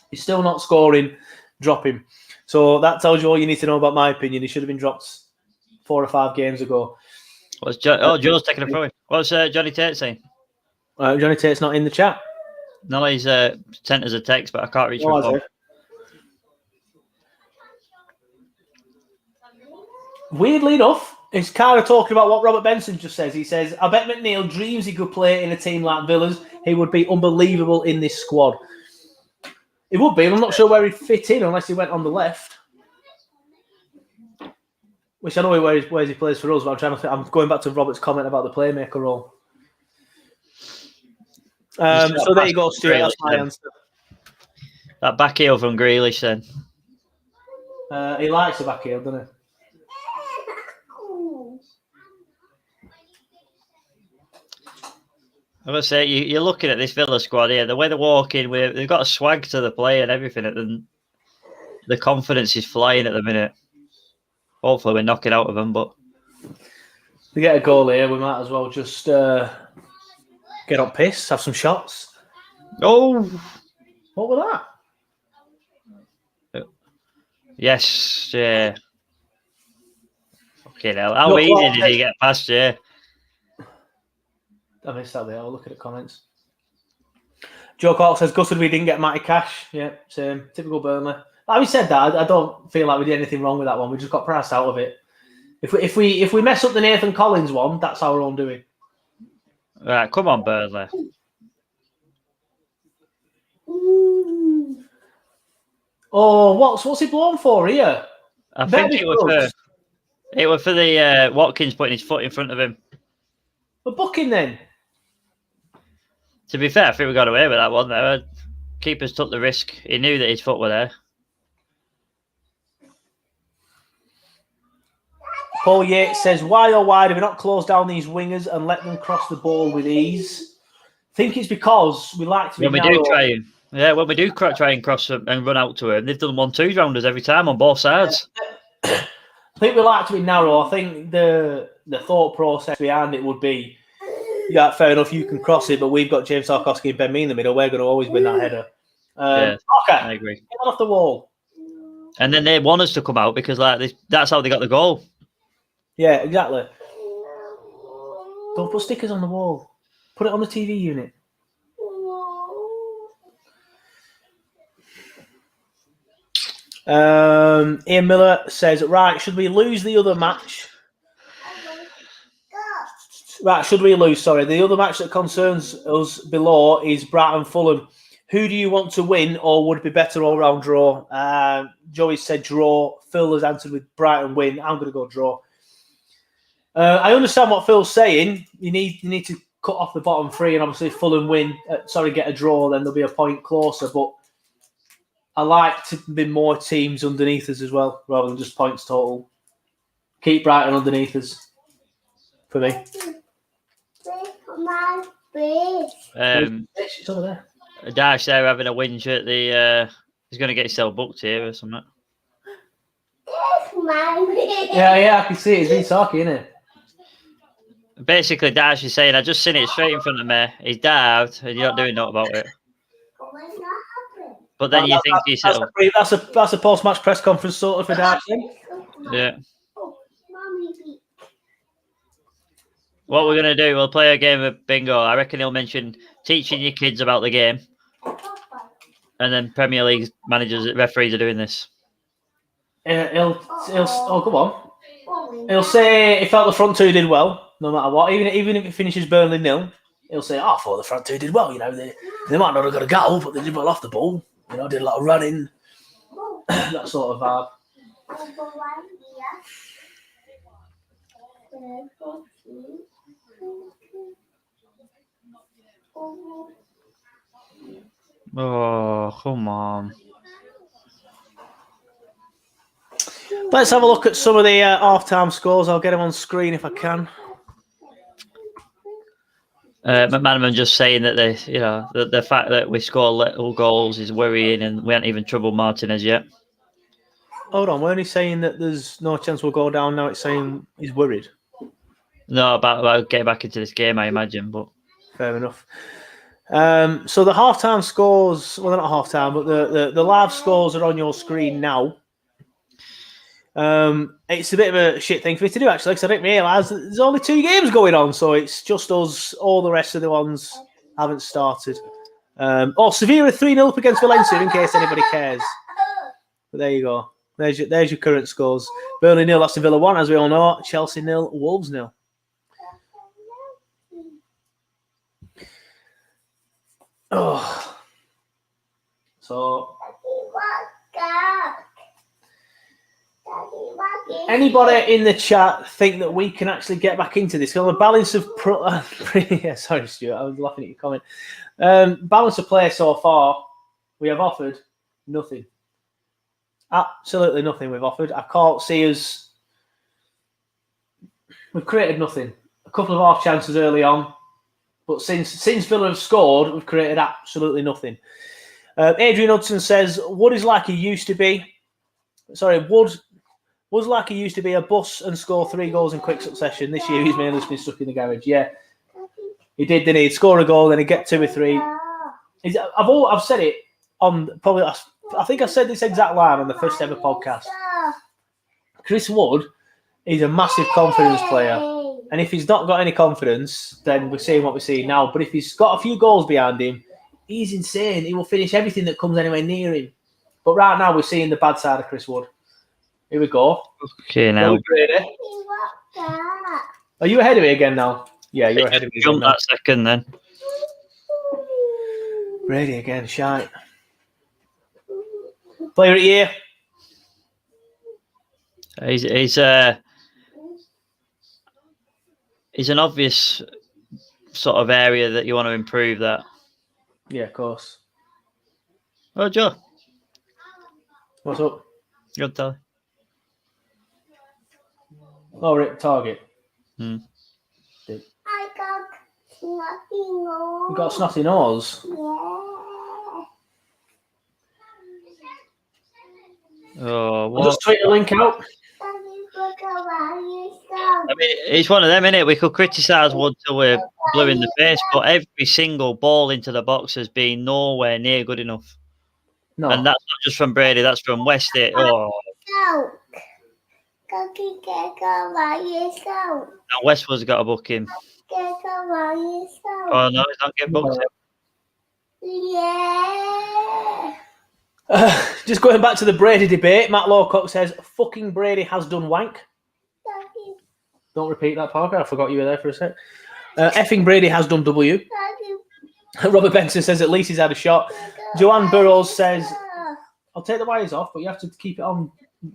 He's still not scoring, drop him. So that tells you all you need to know about my opinion. He should have been dropped 4 or 5 games ago. Joe's taking a throw in. What's Johnny Tate saying? Johnny Tate's not in the chat. No, he's sent us a text, but I can't reach him. Weirdly enough, is kind of talking about what Robert Benson just says. He says, I bet McNeil dreams he could play in a team like Villa's. He would be unbelievable in this squad. He would be, and I'm not sure where he'd fit in unless he went on the left. Which I know where he plays for us, but I'm going back to Robert's comment about the playmaker role. So there you go, Stuart. That's my answer. That back heel from Grealish then. He likes the back heel, doesn't he? I must say, you're looking at this Villa squad here. The way they're walking, they've got a swag to the play and everything. And the confidence is flying at the minute. Hopefully, we're knocking out of them. But to get a goal here, we might as well just get on piss, have some shots. Oh, what was that? Yes, yeah. Fucking hell! How easy did he get past? Yeah. I missed that there. I'll look at the comments. Joe Clark says, gutted we didn't get Matty Cash. Yeah, same. Typical Burnley. Having said that, I don't feel like we did anything wrong with that one. We just got priced out of it. If we mess up the Nathan Collins one, that's our own doing. Right, come on, Burnley. Oh, what's he blown for here? I think it was for the Watkins putting his foot in front of him. We're booking then. To be fair, I think we got away with that one there. Keepers took the risk. He knew that his foot were there. Paul Yates says, why do we not close down these wingers and let them cross the ball with ease? I think it's because we like to be when we do try and cross them and run out to him, they've done 1-2 rounders every time on both sides. I think we like to be narrow. I think the thought process behind it would be, yeah, fair enough, you can cross it, but we've got James Tarkowski and Ben Mee in the middle. We're going to always win that header. Yeah, okay, I agree. Get off the wall. And then they want us to come out because that's how they got the goal. Yeah, exactly. Don't put stickers on the wall. Put it on the TV unit. Ian Miller says, right, should we lose the other match? Right, should we lose? Sorry. The other match that concerns us below is Brighton Fulham. Who do you want to win or would it be better all-round draw? Joey said draw. Phil has answered with Brighton win. I'm going to go draw. I understand what Phil's saying. You need to cut off the bottom three, and obviously Fulham get a draw, then there'll be a point closer. But I like to be more teams underneath us as well, rather than just points total. Keep Brighton underneath us for me. It's over there. Dash there having a whinge at the. He's going to get himself booked here or something. Yeah, I can see it. He's been talking, isn't it? Basically, Dash is saying, I just seen it straight in front of me. He's dived, and you're not doing nothing about it. But then you think to yourself, that's a post-match press conference sorted for Dash. Yeah. What we're going to do, we'll play a game of bingo. I reckon he'll mention teaching your kids about the game. And then Premier League managers, referees are doing this. He'll come on. He'll say he felt the front two did well, no matter what. Even if it finishes Burnley 0, he'll say, I thought the front two did well. You know, they might not have got a goal, but they did well off the ball. You know, did a lot of running. That sort of vibe. Oh, come on. Let's have a look at some of the half-time scores. I'll get them on screen if I can. McManaman just saying that the fact that we score little goals is worrying, and we haven't even troubled Martinez yet. Hold on, weren't he saying that there's no chance we'll go down now? It's saying he's worried. No, about getting back into this game, I imagine, but fair enough. So the half-time scores, well, they're not half-time, but the live scores are on your screen now. It's a bit of a shit thing for me to do, actually, because I didn't realise that there's only 2 games going on, so it's just us. All the rest of the ones haven't started. Sevilla 3-0 up against Valencia, in case anybody cares. But there you go. There's your current scores. Burnley 0, Aston Villa 1, as we all know. Chelsea 0, Wolves 0. Oh. So, anybody in the chat think that we can actually get back into this? On the balance of yeah, sorry, Stuart, I was laughing at your comment. Balance of play so far, we have offered nothing. Absolutely nothing we've offered. I can't see us. We've created nothing. A couple of half chances early on, but since Villa have scored, we've created absolutely nothing. Adrian Hudson says, Wood is like he used to be. Sorry, Wood was like he used to be, a bus and score 3 goals in quick succession. This year he's mainly been stuck in the garage. Yeah, he did, didn't he? He'd score a goal, then he'd get 2 or 3. I've said it on probably, I think I said this exact line on the first ever podcast. Chris Wood is a massive confidence player. And if he's not got any confidence, then we're seeing what we're seeing now. But if he's got a few goals behind him, he's insane. He will finish everything that comes anywhere near him. But right now, we're seeing the bad side of Chris Wood. Here we go. Okay, now. Are you ahead of me again now? Yeah, you're ahead of me. Jump that second then. Brady again, shite. Player of the year. He's an obvious sort of area that you want to improve that. Yeah, of course. Oh, Joe. What's up? You're on telly. Oh, Rick, target. I got snotty nose. You got a snotty nose? Yeah. Oh, what? I'll just tweet a link out. I mean, it's one of them, innit? We could criticise Wood till we're blue in the face, but every single ball into the box has been nowhere near good enough. No. And that's not just from Brady, that's from Westgate. Oh. Now Westwood's got to book him. Oh, no, he's not getting booked. Yeah. Just going back to the Brady debate, Matt Lawcock says, fucking Brady has done wank. Don't repeat that, Parker. I forgot you were there for a sec. Effing Brady has done W. Robert Benson says, at least he's had a shot. Joanne Burrows says, I'll take the wires off, but you have to keep it on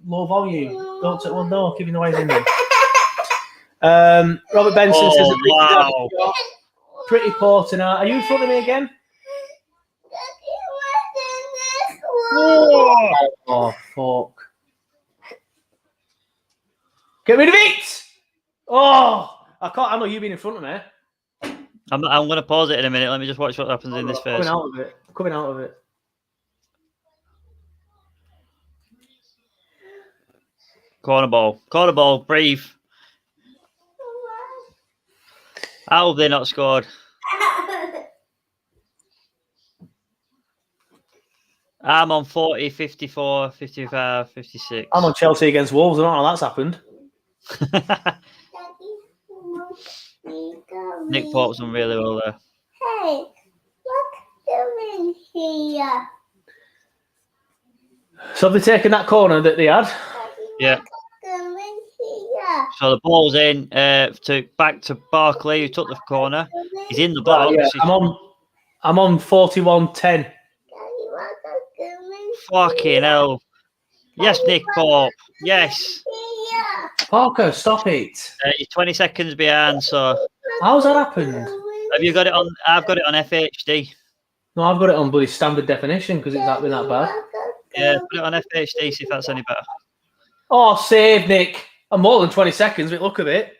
low volume. Don't take one, no, keeping the wires in there. Robert Benson says, at least he's had a shot. pretty poor tonight. Are you in front of me again? Oh, fuck. Get rid of it! Oh, I can't. I know you've been in front of me. I'm going to pause it in a minute. Let me just watch what happens in this phase. Coming out of it. Corner ball, breathe. How have they not scored? I'm on 40, 54, 55, 56. I'm on Chelsea against Wolves. I don't know how that's happened. Nick Pope's done really well there. Hey, what's doing here? So have they taken that corner that they had? Yeah. Doing here. So the ball's in back to Barkley, who took the corner. He's in the box. Yeah, I'm on 41-10. Fucking hell. Yes, Nick Pope. Yes. Parker, stop it. You're 20 seconds behind, so... How's that happened? Have you got it on? I've got it on FHD. No, I've got it on bloody standard definition because it's not been that bad. Yeah, put it on FHD, see if that's any better. Oh, save, Nick. I'm more than 20 seconds, but look at it.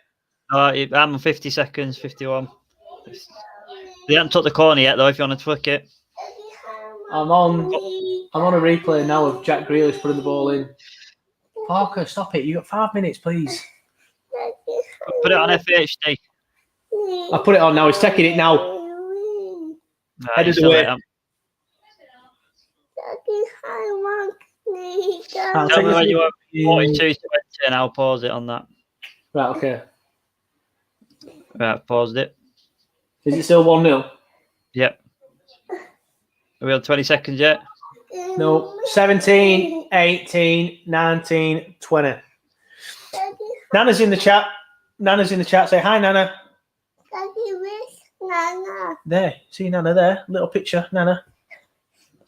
I'm on 50 seconds, 51. They haven't took the corner yet, though, if you want to flick it. I'm on a replay now of Jack Grealish putting the ball in. Parker, stop it. You got 5 minutes, please. Put it on FHD. I put it on now. He's taking it now. Nah, Headed you away. Tell me when you are 42-20 and I'll pause it on that. Right, okay. Right, paused it. Is it still 1-0? Yep. Are we on 20 seconds yet? No. 17, 18, 19, 20. Nana's in the chat. Say hi, Nana. Daddy, where's Nana? There. See Nana there? Little picture, Nana.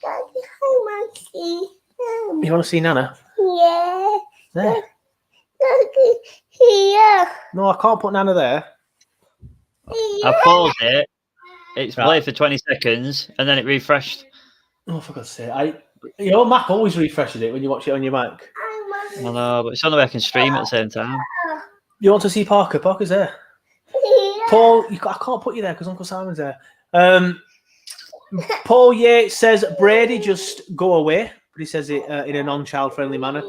Daddy, I want to see him. You want to see Nana? Yeah. There. Daddy, here. No, I can't put Nana there. I paused it. It's played for 20 seconds and then it refreshed. Oh, for God's sake. Your Mac always refreshes it when you watch it on your Mac. I know, but it's the only way I can stream at the same time. You want to see Parker? Parker's there. Paul, I can't put you there because Uncle Simon's there. Paul Yates says, Brady, just go away. But he says it in a non-child-friendly manner.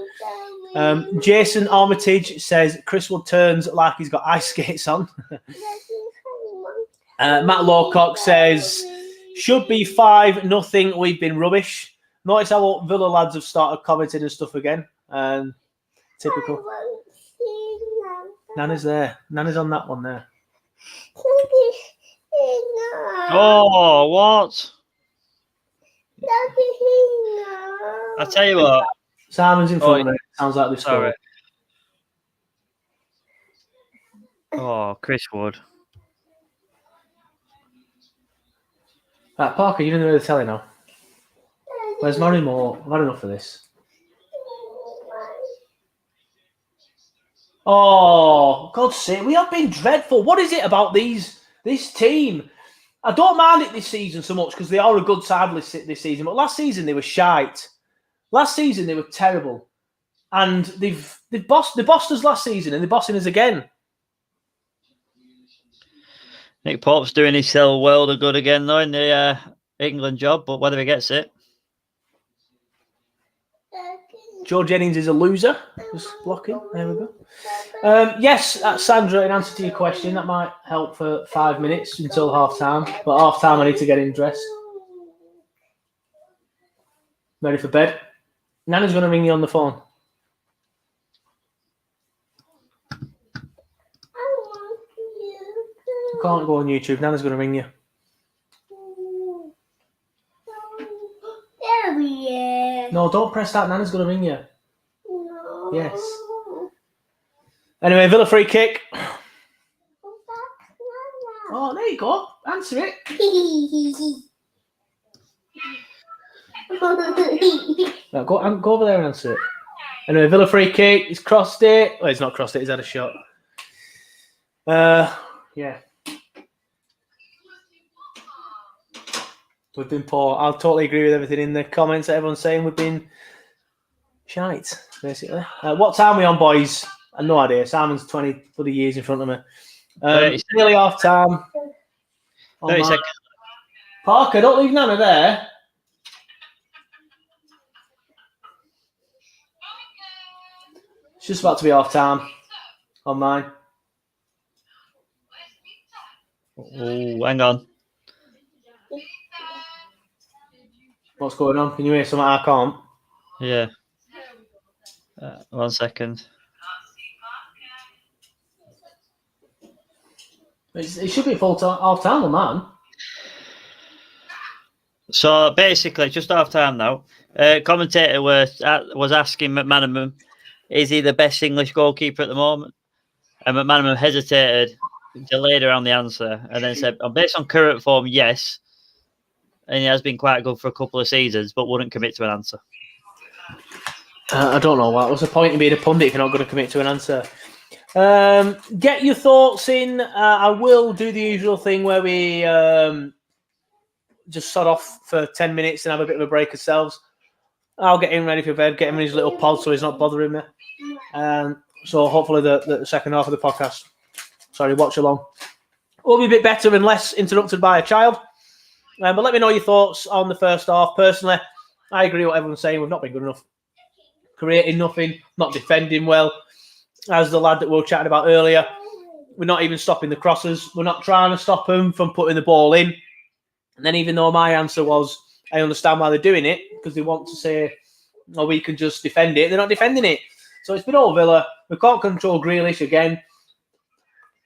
Jason Armitage says, Chris Wood turns like he's got ice skates on. Matt Lawcock says, should be 5-0. We've been rubbish. Notice how Villa lads have started commenting and stuff again. Typical. Nana's there. Nana's on that one there. Oh, what? I tell you what. Simon's in front of it. Sounds like this. Sorry. Oh, Chris Wood. Right, Parker, you're in the middle of the telly now. Where's my remote? I've had enough of this. Oh, God's sake, we have been dreadful. What is it about this team? I don't mind it this season so much because they are a good side this season, but last season they were shite. Last season they were terrible. And they bossed us last season and they're bossing us again. Nick Pope's doing his world of good again, though, in the England job, but whether he gets it. Joe Jennings is a loser. Just blocking. There we go. Yes, that's Sandra, in answer to your question, that might help for 5 minutes until half-time. But half-time, I need to get him dressed. Ready for bed. Nana's going to ring you on the phone. You can't go on YouTube. Nana's going to ring you. There we are. No, don't press that. Nana's going to ring you. No. Yes. Anyway, Villa free kick. Oh, there you go. Answer it. No, go over there and answer it. Anyway, Villa free kick. He's crossed it. Well, he's not crossed it. He's had a shot. Yeah. We've been poor. I'll totally agree with everything in the comments that everyone's saying. We've been shite, basically. What time are we on, boys? I've no idea. Simon's 20 bloody years in front of me. Nearly half time. 30 seconds. Parker, don't leave Nana there. It's just about to be half time on mine. Oh, hang on. What's going on? Can you hear something I can't? Yeah. 1 second. It should be full time, half time, man. So basically, just half time now. Commentator was asking McManaman, is he the best English goalkeeper at the moment? And McManaman hesitated, delayed around the answer, and then said, based on current form, yes. And he has been quite good for a couple of seasons, but wouldn't commit to an answer. I don't know what's the point of being a pundit if you're not going to commit to an answer. Get your thoughts in. I will do the usual thing where we just sod off for 10 minutes and have a bit of a break ourselves. I'll get him ready for bed, get him in his little pod so he's not bothering me. So hopefully the second half of the podcast, watch along, will be a bit better and less interrupted by a child. But let me know your thoughts on the first half. Personally, I agree with what everyone's saying. We've not been good enough. Creating nothing, not defending well. As the lad that we were chatting about earlier, we're not even stopping the crosses. We're not trying to stop them from putting the ball in. And then even though my answer was, I understand why they're doing it, because they want to say, oh, we can just defend it. They're not defending it. So it's been all Villa. We can't control Grealish again.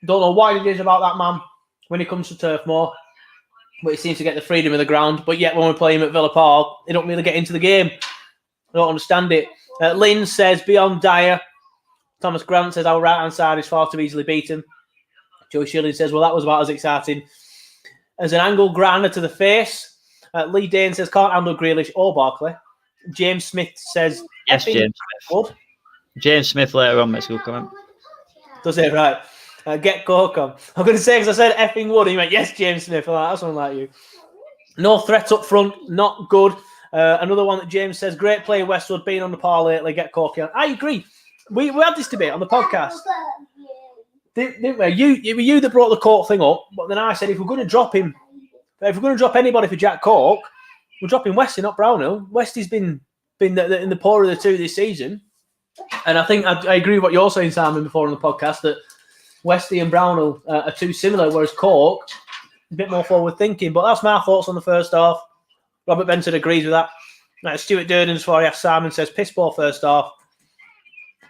Don't know what it is about that man when he comes to Turf Moor, but he seems to get the freedom of the ground. But yet when we play him at Villa Park, he don't really get into the game. I don't understand it. Lynn says, beyond dire. Thomas Grant says, our right-hand side is far too easily beaten. Joey Shilling says, well, that was about as exciting as an angle grinder to the face. Lee Dane says, can't handle Grealish or Barkley. James Smith says, yes, James Smith. James Smith later on makes a good comment. Does it, right? Get Coke on. I'm going to say, because I said effing wood, and he went, yes, James Smith. Like, that's something like you. No threat up front, not good. Another one that James says, great play, Westwood, being on the par lately, get Corky on. I agree. We had this debate on the podcast, didn't we? It was you that brought the Cork thing up, but then I said, if we're going to drop him, if we're going to drop anybody for Jack Cork, we're dropping Westy, not Brownhill. Westy's been in the poorer of the two this season. And I think I agree with what you're saying, Simon, before on the podcast, that Westy and Brownhill are too similar, whereas Cork is a bit more forward thinking. But that's my thoughts on the first half. Robert Benson agrees with that. Right, Stuart Durden, before I ask Simon, says, piss poor first half.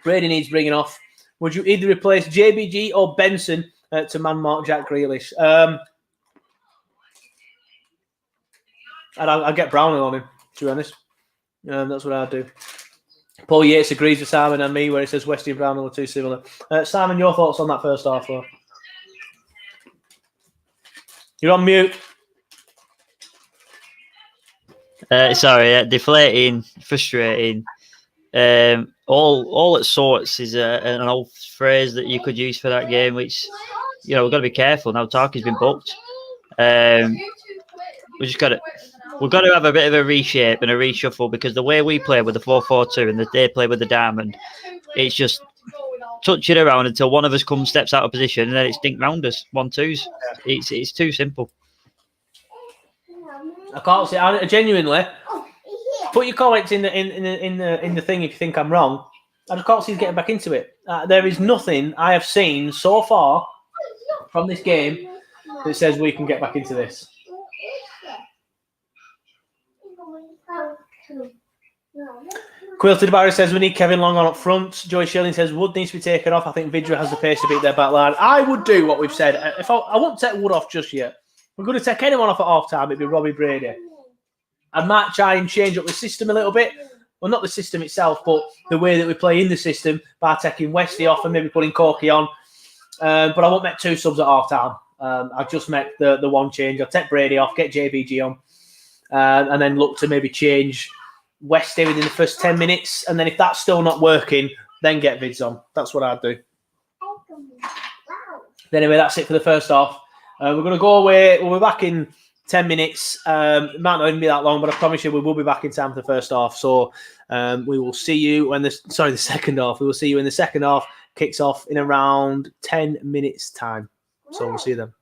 Brady needs bringing off. Would you either replace JBG or Benson to man-mark Jack Grealish? And I'll get Brownhill on him, to be honest. That's what I'd do. Paul Yates agrees with Simon and me where he says Westy and Brownhill are too similar. Simon, your thoughts on that first half? Though? You're on mute. Sorry, deflating, frustrating. All at sorts is an old phrase that you could use for that game, which, we've got to be careful now. Tarky's been booked. We've got to have a bit of a reshape and a reshuffle, because the way we play with the 4-4-2 and they play with the diamond, it's just touch it around until one of us steps out of position, and then it's dink round us 1-2s. It's too simple. I can't say. I genuinely put your comments in the thing if you think I'm wrong. I just can't see us getting back into it. There is nothing I have seen so far from this game that says we can get back into this. Quilted Barry says we need Kevin Long on up front. Joey Shilling says Wood needs to be taken off. I think Vidra has the pace to beat their back line. I would do what we've said. If I won't take Wood off just yet. We're going to take anyone off at half time. It'd be Robbie Brady. I might try and change up the system a little bit. Well, not the system itself, but the way that we play in the system by taking Westy off and maybe putting Corky on. But I won't make two subs at half time. I just make the one change. I'll take Brady off, get JBG on, and then look to maybe change Westy within the first 10 minutes. And then if that's still not working, then get Vids on. That's what I'd do. Anyway, that's it for the first half. We're going to go away. We'll be back in 10 minutes. It might not even be that long, but I promise you we will be back in time for the first half. So we will see you when the second half. We will see you in the second half. Kicks off in around 10 minutes time. So we'll see you then.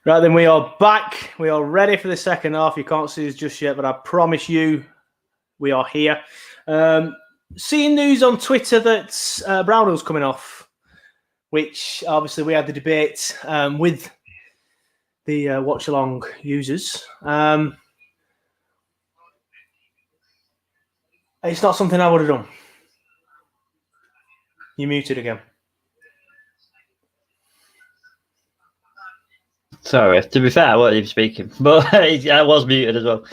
Right, then we are back. We are ready for the second half. You can't see us just yet, but I promise you we are here. Seeing news on Twitter that Brownhill's coming off, which obviously we had the debate with the Watchalong users. It's not something I would have done. You're muted again. Sorry, to be fair, I wasn't even speaking, but I was muted as well.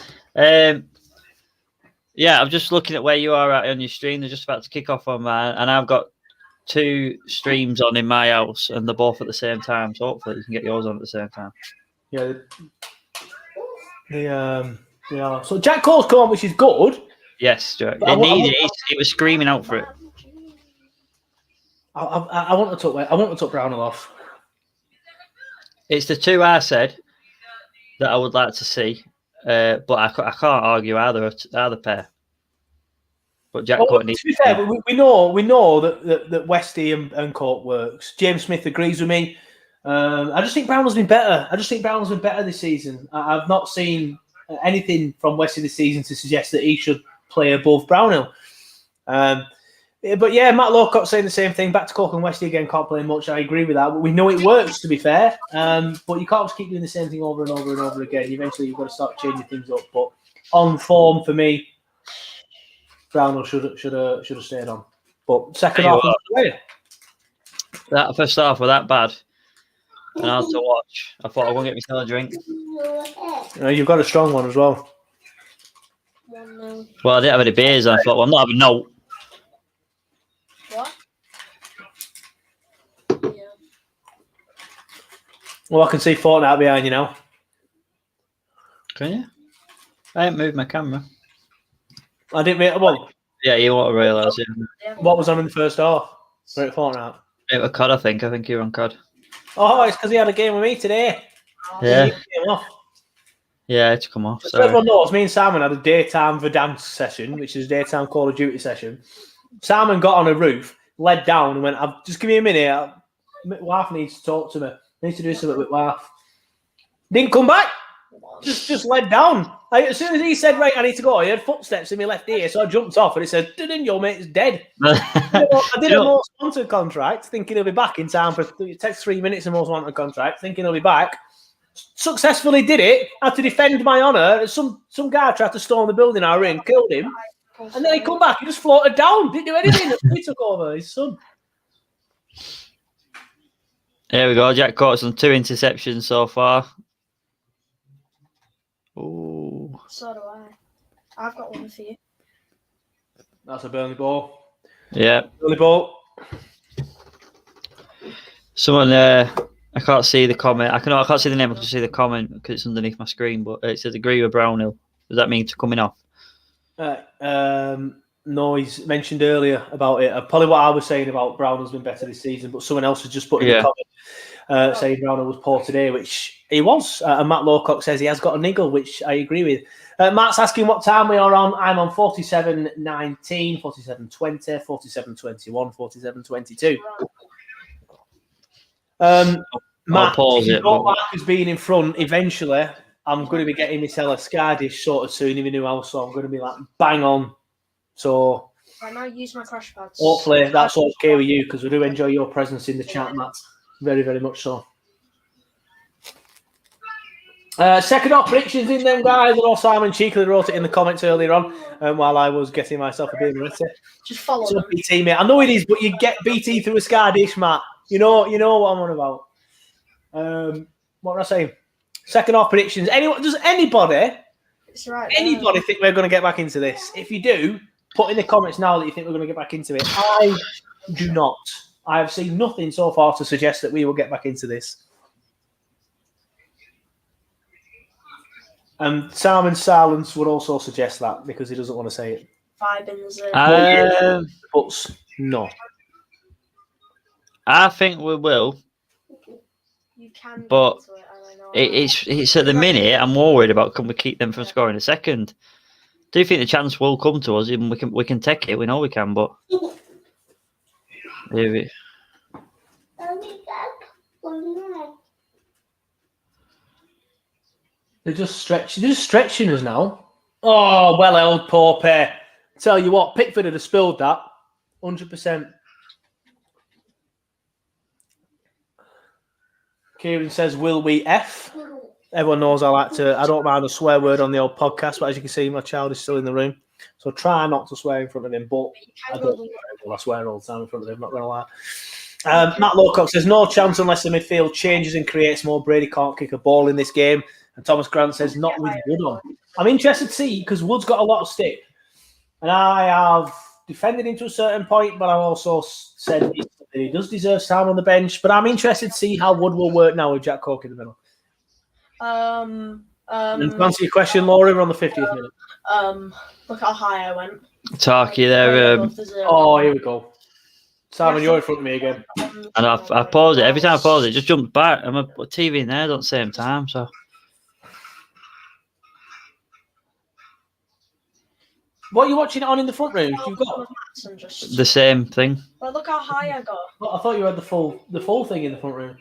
Yeah, I'm just looking at where you are at on your stream. They're just about to kick off on mine, and I've got 2 streams on in my house, and they're both at the same time. So hopefully you can get yours on at the same time. Yeah. Yeah. So Jack Cole's come on, which is good. Yes, Jack. It needed it. It was screaming out for it. I want to talk Brownhill off. It's the 2 I said that I would like to see, but I can't argue either pair. But Jack Court needs to be fair, we know that Westy and Court works. James Smith agrees with me. I just think Brownhill's been better. This season. I've not seen anything from Westy this season to suggest that he should play above Brownhill. But yeah, Matt Lowcock saying the same thing. Back to Cook and Westy again, can't play much. I agree with that. But we know it works, to be fair. But you can't just keep doing the same thing over and over and over again. Eventually, you've got to start changing things up. But on form, for me, Brownhill should have stayed on. But second half was the way. That first half was that bad. And hard to watch. I thought I was going to get myself a drink. You've got a strong one as well. Well, I didn't have any beers. And I thought, well, I'm not having no. What? Yeah. Well, I can see Fortnite behind you now. Can you? I haven't moved my camera. I didn't mean. Well, yeah, you want to realise. Yeah. What was on in the first half? Right, Fortnite. It was COD, I think. I think you were on COD. Oh, it's because he had a game with me today. Yeah. Off. Yeah, it's come off. So everyone knows, me and Simon had a daytime Verdance session, which is a daytime Call of Duty session. Simon got on a roof, led down, and went, just give me a minute. My wife needs to talk to me. I need to do something with wife. Didn't come back. Just led down. As soon as he said, right, I need to go, I heard footsteps in my left ear, so I jumped off and it said, your mate's dead. I did a most wanted contract, thinking he'll be back in time for it takes 3 minutes, a most wanted contract, thinking he'll be back. Successfully did it, had to defend my honour. Some guy tried to storm the building I were in, killed him, and then he come back, he just floated down, didn't do anything. He took over, his son. There we go, Jack Court's on 2 interceptions so far. Oh. So do I. I've got one for you. That's a Burnley ball. Yeah. Burnley ball. Someone I can't see the comment. I can't see the name. I can see the comment because it's underneath my screen. But it says agree with Brownhill. Does that mean to coming off? No, he's mentioned earlier about it. Probably what I was saying about Brownhill's been better this season, but someone else has just put in the comment saying Brownhill was poor today, which he was. And Matt Lowcock says he has got a niggle, which I agree with. Matt's asking what time we are on. I'm on 47.19, 47.20, 47.21, 47.22. Matt, if you don't like us being in front, eventually I'm going to be getting myself a Sky dish sorted soon in my new house, so I'm going to be like bang on. So I now use my crash pads. Hopefully that's okay with you because we do enjoy your presence in the chat, Matt. Very, very much so. Second half predictions in them, guys. I know Simon cheekily wrote it in the comments earlier on while I was getting myself a beer ready. Just follow them. BT, mate. I know it is, but you get BT through a Sky dish, Matt. You know what I'm on about. What did I say? Second half predictions. Does anybody think we're going to get back into this? If you do, put in the comments now that you think we're going to get back into it. I do not. I have seen nothing so far to suggest that we will get back into this. And Simon's silence would also suggest that because he doesn't want to say it. But no. I think we will. You can, but it's at the minute. I'm more worried about can we keep them from scoring a second. Do you think the chance will come to us? Even we can take it. We know we can, but They're just stretching us now. Oh, well held, poor pair. Tell you what, Pickford would have spilled that. 100%. Kieran says, will we F? Everyone knows I don't mind a swear word on the old podcast, but as you can see, my child is still in the room. So try not to swear in front of him, but I swear all the time in front of him, not going to lie. Matt Lowcock says, no chance unless the midfield changes and creates more. Brady can't kick a ball in this game. And Thomas Grant says, not with Wood on. I'm interested to see, because Wood's got a lot of stick. And I have defended him to a certain point, but I've also said that he does deserve time on the bench. But I'm interested to see how Wood will work now with Jack Cork in the middle. And to answer your question, Laura, we're on the 50th minute. Look how high I went. Talkie there. Oh, here we go. Simon, you're in front of me again. And I pause it. Every time I pause it, it just jumps back. I'm a TV in there at the same time, so. What are you watching it on in the front room? You've got the same thing. But look how high I got. I thought you had the full thing in the front room.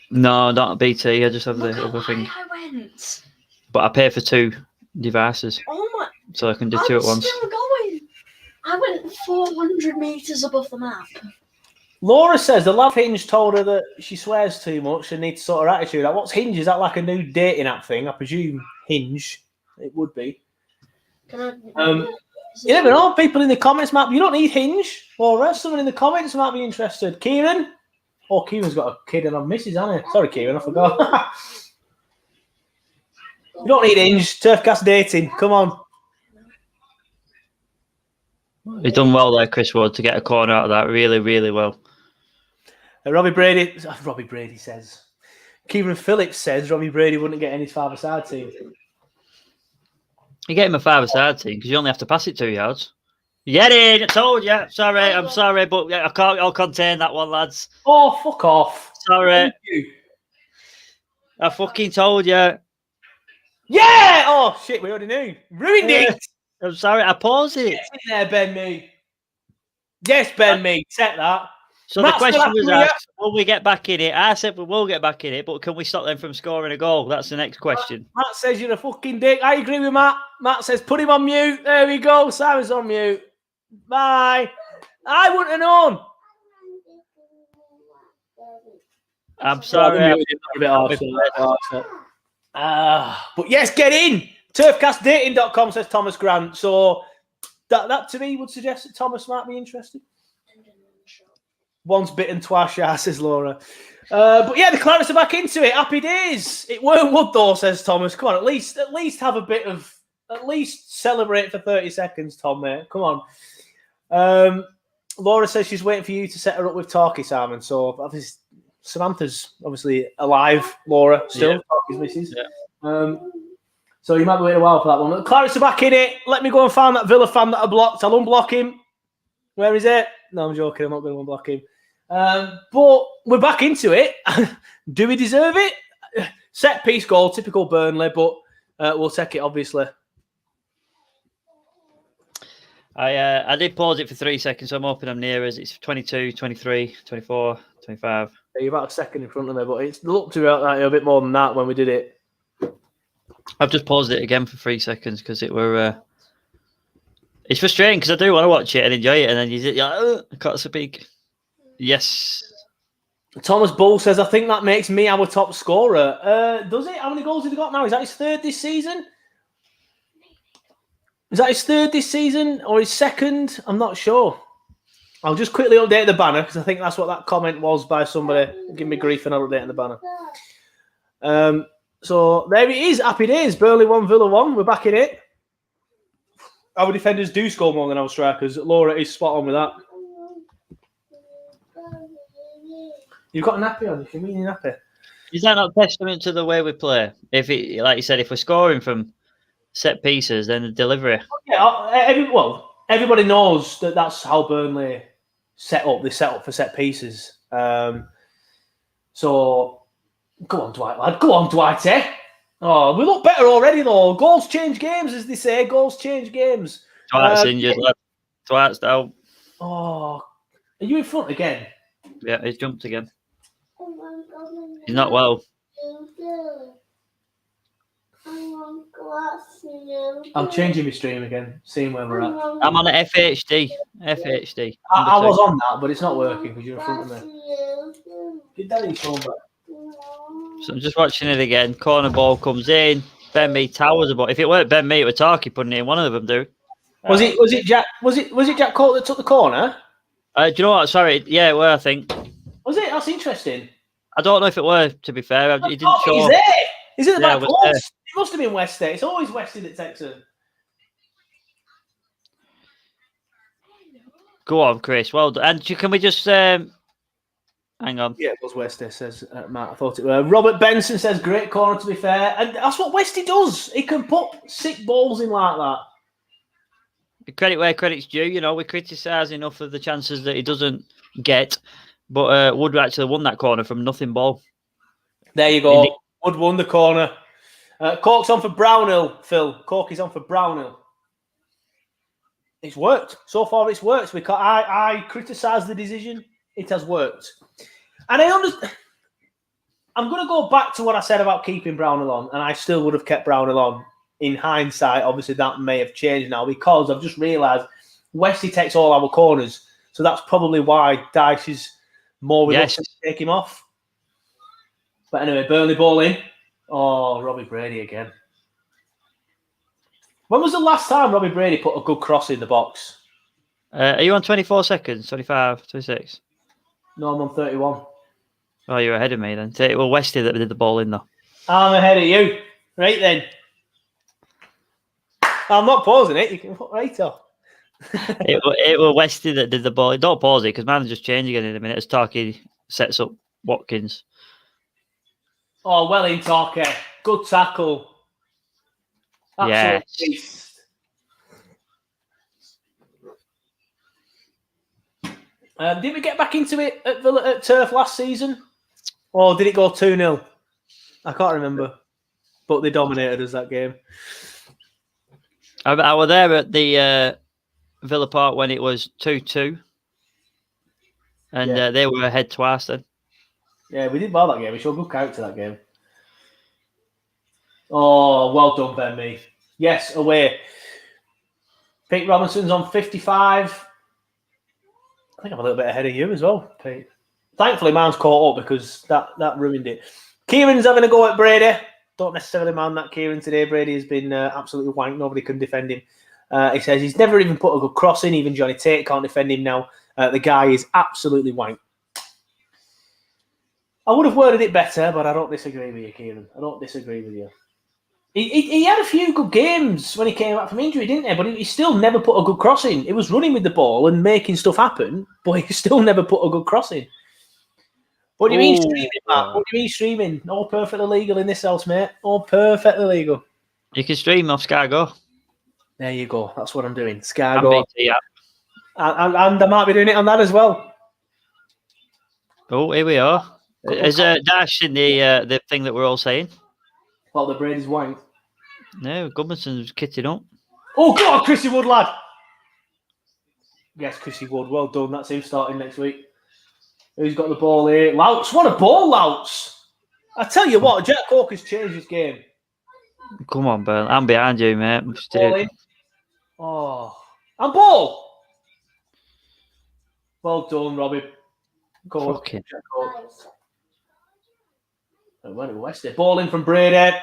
No, not BT. I just have Look the how other thing. high I went. But I pay for 2 devices, Oh my! so I can do 2 at once. I'm still going. I went 400 meters above the map. Laura says the love Hinge told her that she swears too much and needs to sort her attitude. Like, what's Hinge? Is that like a new dating app thing? I presume Hinge. It would be. You never know. People in the comments might. You don't need Hinge, Laura. Someone in the comments might be interested. Kieran. Oh, Kieran's got a kid and I'm Mrs. Hasn't he? Sorry, Kieran. I forgot. You don't need Hinge. Turfcast dating. Come on. He's done well there, Chris Wood, to get a corner out of that. Really, really well. Robbie Brady says. Kieran Phillips says Robbie Brady wouldn't get in his father's side team. You get him a 5-a-side team because you only have to pass it 2 yards. You get in. I told you. Sorry, I'm sorry, but I can't. I'll contain that one, lads. Oh, fuck off. Sorry. I fucking told you. Yeah! Oh, shit, we already knew. Ruined it. I'm sorry, I paused it. Get in there, Ben Me. Yes, Ben Me. Set that. So Matt's the question was gonna- asked, will we get back in it? I said we will get back in it, but can we stop them from scoring a goal? That's the next question. Matt says you're a fucking dick. I agree with Matt. Matt says put him on mute. There we go. Simon's on mute. Bye. I wouldn't have known. I'm sorry. But yes, get in. Turfcastdating.com says Thomas Grant. So that to me would suggest that Thomas might be interested. Once bitten, twice shy, says Laura. But yeah, the Clarets are back into it. Happy days. It weren't Wood though, says Thomas. Come on, at least have a bit of, at least celebrate for 30 seconds, Tom, mate. Come on. Laura says she's waiting for you to set her up with Talkie, Simon. So obviously, Samantha's obviously alive, Laura, still. Yeah. Talkie's missus. Yeah. So you might be waiting a while for that one. The Clarets are back in it. Let me go and find that Villa fan that I blocked. I'll unblock him. Where is it? No, I'm joking. I'm not going to unblock him. But we're back into it. Do we deserve it? Set piece goal, typical Burnley, but we'll take it, obviously. I did pause it for 3 seconds, so I'm hoping I'm near as it's 22, 23, 24, 25. Yeah, you're about a second in front of me, but it looked to be a bit more than that when we did it. I've just paused it again for 3 seconds because it were. It's frustrating because I do want to watch it and enjoy it, and then you're like, I can't speak. Yes. Thomas Bull says, I think that makes me our top scorer. Does it? How many goals has he got now? Is that his third this season? Is that his third this season or his second? I'm not sure. I'll just quickly update the banner because I think that's what that comment was by somebody. Give me grief and I'll update the banner. So there it is. Happy days. Burnley 1, Villa 1. We're back in it. Our defenders do score more than our strikers. Laura is spot on with that. You've got a nappy on. You can mean your nappy. Is that not testament to the way we play? If it, like you said, if we're scoring from set pieces, then the delivery. Yeah, everybody knows that that's how Burnley set up. They set up for set pieces. So go on, Dwight, lad. Go on, Dwight. Oh, we look better already, though. Goals change games, as they say. Goals change games. Dwight's injured. Dwight's out. Oh, are you in front again? Yeah, he's jumped again. He's not well. I'm changing my stream again, seeing where we're at. I'm on FHD. FHD. I was on that, but it's not working because you're in front of me. Get Daddy's phone back. So I'm just watching it again. Corner ball comes in. Ben Mee towers about. If it weren't Ben Mee, it was Tarky putting it in. One of them do. Was it Jack? Was it Jack Court that took the corner? Do you know what? Sorry. Yeah, it were, I think. Was it? That's interesting. I don't know if it were, to be fair. He didn't show. He's there. He's at the back post. There. It must have been Westy. It's always Westy that takes it. Go on, Chris. Well done. And can we just hang on? Yeah, it was Westy, says Matt. I thought it was. Robert Benson says great corner, to be fair. And that's what Westy does. He can put sick balls in like that. Credit where credit's due. You know, we criticise enough of the chances that he doesn't get. But Wood actually won that corner from nothing ball. There you go. Wood won the corner. Cork's on for Brownhill, Phil. Cork is on for Brownhill. It's worked. So far, it's worked. I criticise the decision. It has worked. And I understand. I'm going to go back to what I said about keeping Brownhill on, and I still would have kept Brownhill on. In hindsight, obviously, that may have changed now because I've just realised Westy takes all our corners. So that's probably why Dyche is more reluctant to take him off. But anyway, Burnley ball in. Oh, Robbie Brady again. When was the last time Robbie Brady put a good cross in the box? Are you on 24 seconds? 25, 26? No, I'm on 31. Oh, you're ahead of me then. Well, Westy that did the ball in, though. I'm ahead of you. Right then. I'm not pausing it. You can put right off. it was Westy that did the ball. Don't pause it because mine's just changing again in a minute as Tarky sets up Watkins. Oh, well in, Tarky. Good tackle. Absolute beast. Did we get back into it at Turf last season? Or did it go 2-0? I can't remember. But they dominated us that game. I was there at the Villa Park when it was 2-2. And they were ahead twice then. Yeah, we did well that game. We showed good character that game. Oh, well done, Ben Mee. Yes, away. Pete Robinson's on 55. I think I'm a little bit ahead of you as well, Pete. Thankfully, mine's caught up because that ruined it. Kieran's having a go at Brady. Don't necessarily mind that Kieran today. Brady has been absolutely wank. Nobody can defend him. He says he's never even put a good cross in. Even Johnny Tate can't defend him now. The guy is absolutely wank. I would have worded it better, but I don't disagree with you, Kieran. I don't disagree with you. He had a few good games when he came back from injury, didn't he? But he still never put a good cross in. He was running with the ball and making stuff happen, but he still never put a good cross in. What do you mean streaming, Matt? What do you mean streaming? All perfectly legal in this house, mate. All perfectly legal. You can stream off Sky Go. There you go. That's what I'm doing. Sky Go. BT app. And I might be doing it on that as well. Oh, here we are. Is Dash in the thing that we're all saying? Well, the Brady's wank. No, Gudmundson's kitting up. Oh, God, Chrissy Wood, lad. Yes, Chrissy Wood. Well done. That's him starting next week. Who's got the ball here? Louts. What a ball, Louts. I tell you what, Jack Cork has changed his game. Come on, Burn. I'm behind you, mate. Ball in. Oh. And ball. Well done, Robbie. Go on, Jack Cork. Went to Westy. Ball in from Brady.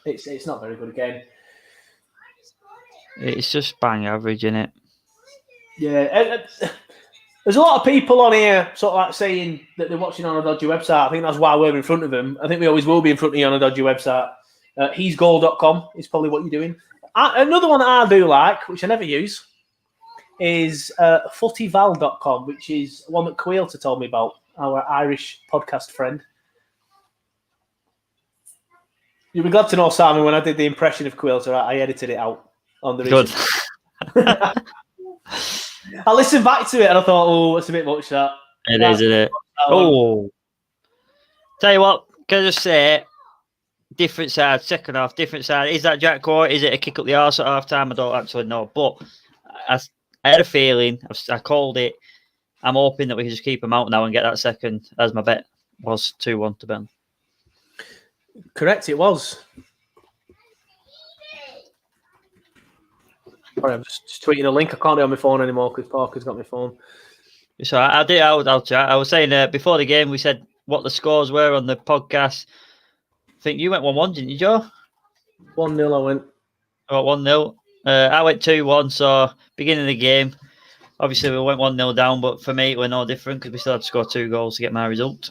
It's not very good again. It's just bang average, isn't it? Yeah. There's a lot of people on here sort of like saying that they're watching on a dodgy website. I think that's why we're in front of them. I think we always will be in front of you on a dodgy website. He'sgoal.com is probably what you're doing. Another one that I do like, which I never use, is footyval.com, which is one that Quilter told me about, our Irish podcast friend. You'll be glad to know, Simon, when I did the impression of Quilter, I edited it out on the Good. I listened back to it and I thought, oh, it's a bit much, that. It is, isn't it? Oh. Tell you what, can I just say, different side, second half, different side. Is that Jack Court? Is it a kick up the arse at half time? I don't actually know. But I had a feeling, I called it. I'm hoping that we can just keep them out now and get that second, as my bet was 2-1 to Burnley. Correct, it was. Sorry, I'm just tweeting a link. I can't do it on my phone anymore because Parker's got my phone. So I'll chat. I was saying before the game, we said what the scores were on the podcast. I think you went 1-1, didn't you, Joe? 1-0 I went. I got 1-0. I went 2-1, so beginning of the game, obviously we went 1-0 down, but for me it was no different because we still had to score 2 goals to get my result.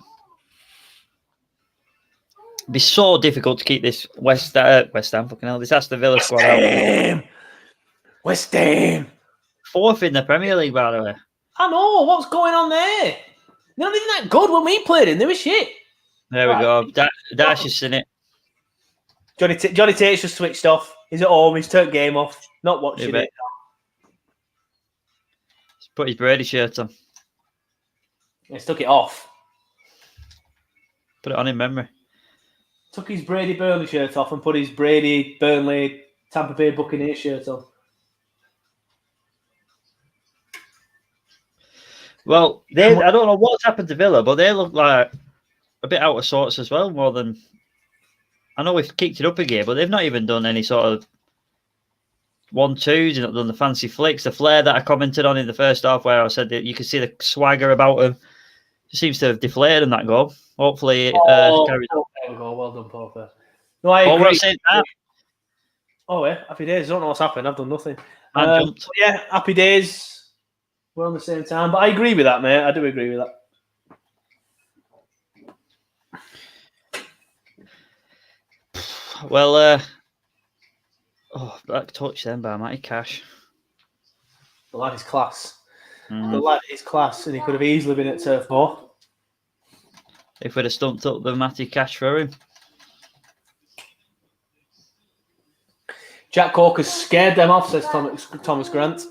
It'd be so difficult to keep this West Ham, fucking hell, this Aston Villa squad out. West Ham! 4th in the Premier League, by the way. I know, what's going on there? They're not even that good when we played in. They were shit. There we go. Dash has seen it. Johnny Tate's just switched off. He's at home. He's turned game off. Not watching it. He's put his Brady shirt on. He's took it off. Put it on in memory. Took his Brady Burnley shirt off and put his Brady Burnley Tampa Bay Buccaneers shirt on. Well, I don't know what's happened to Villa, but they look like a bit out of sorts as well, more than... I know we've kicked it up a gear, but they've not even done any sort of 1-2s. They've not done the fancy flicks. The flair that I commented on in the first half where I said that you could see the swagger about them. It seems to have deflated in that goal. Hopefully it carries on. There we go. Well done, Parker. No, I agree. Happy days. I don't know what's happened. I've done nothing. Yeah, happy days. We're on the same time. But I agree with that, mate. I do agree with that. Well, back touch then by Matty Cash. The lad is class. The lad is class, and he could have easily been at Turf Moor. If we'd have stumped up the Matty Cash for him. Jack Corker's scared them off, says Thomas Grant.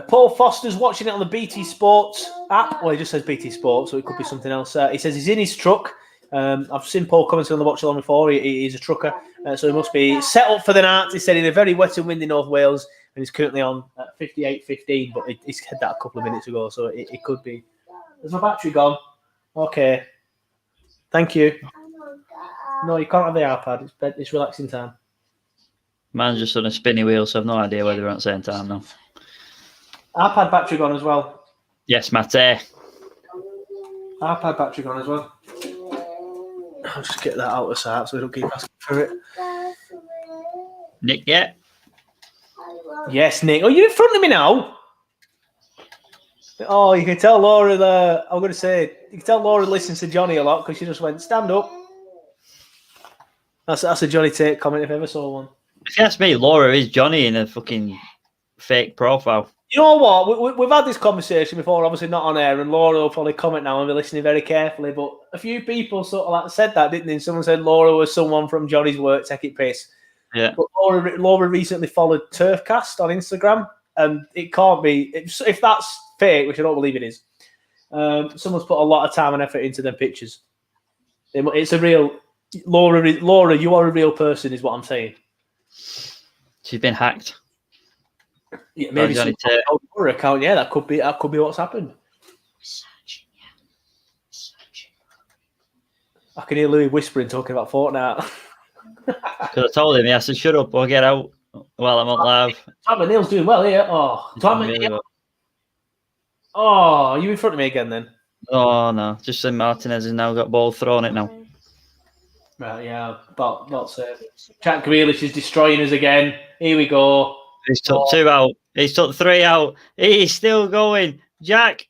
Paul Foster's watching it on the BT Sports app. Well, he just says BT Sports, so it could be something else. He says he's in his truck. I've seen Paul commenting on the watch along before. He's a trucker, so he must be set up for the night. He said in a very wet and windy North Wales, and he's currently on 58.15, but he's had that a couple of minutes ago, so it could be. Is my battery gone? Okay. Thank you. No, you can't have the iPad. It's relaxing time. Mine's just on a spinny wheel, so I've no idea whether we're at the same time now. iPad battery gone as well. Yes, Matty. iPad battery gone as well. I'll just get that out of sight so we don't keep asking for it. Nick, yeah? Yes, Nick. Oh, you're in front of me now? Oh, you can tell Laura I'm going to say, you can tell Laura listens to Johnny a lot because she just went, stand up. That's a Johnny Tate comment if I ever saw one. If you ask me, Laura is Johnny in a fucking fake profile. You know what? We've had this conversation before, obviously not on air, and Laura will probably comment now and be listening very carefully, but a few people sort of like said that, didn't they? Someone said Laura was someone from Johnny's work, take it piss. Yeah. But Laura recently followed TurfCast on Instagram, and it can't be, if that's fake, which I don't believe it is, someone's put a lot of time and effort into them pictures. It's a real, Laura, you are a real person, is what I'm saying. She's been hacked. Yeah, maybe some account. Yeah, that could be what's happened. I can hear Louis whispering, talking about Fortnite. Because I told him he has to shut up or get out while I'm on live. Tom Neil's doing well here. Oh, Tom really well. Oh, are you in front of me again then? Oh no, just St Martinez has now got ball thrown it now. Right, yeah, about safe. Jack Grealish is destroying us again. Here we go. He's took 2 out. He's took 3 out. He's still going. Jack.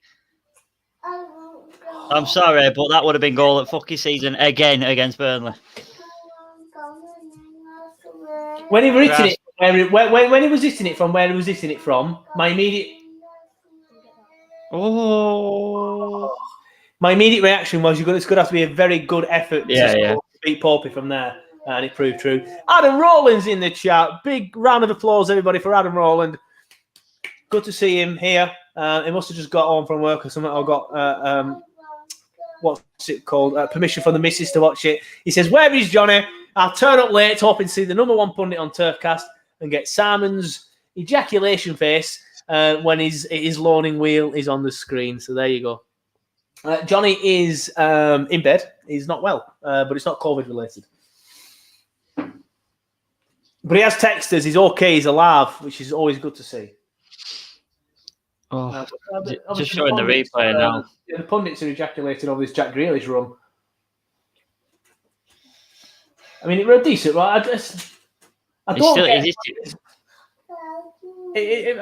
I'm sorry, but that would have been goal at fucking season again against Burnley. When he was hitting it, when he was hitting it from where he was hitting it from, my immediate reaction was, it's going to have to be a very good effort to beat Poppy from there. And it proved true. Adam Rowland's in the chat. Big round of applause, everybody, for Adam Rowland. Good to see him here. He must have just got home from work or something. I got, what's it called? Permission from the missus to watch it. He says, where is Johnny? I'll turn up late, hoping to see the number 1 pundit on TurfCast and get Simon's ejaculation face when his loaning wheel is on the screen. So there you go. Johnny is in bed. He's not well, but it's not COVID related. But he has texted us. He's okay. He's alive, which is always good to see. Oh, Obviously just showing the replay now. The pundits are ejaculating over this Jack Grealish run. I mean, it were decent, right? I don't I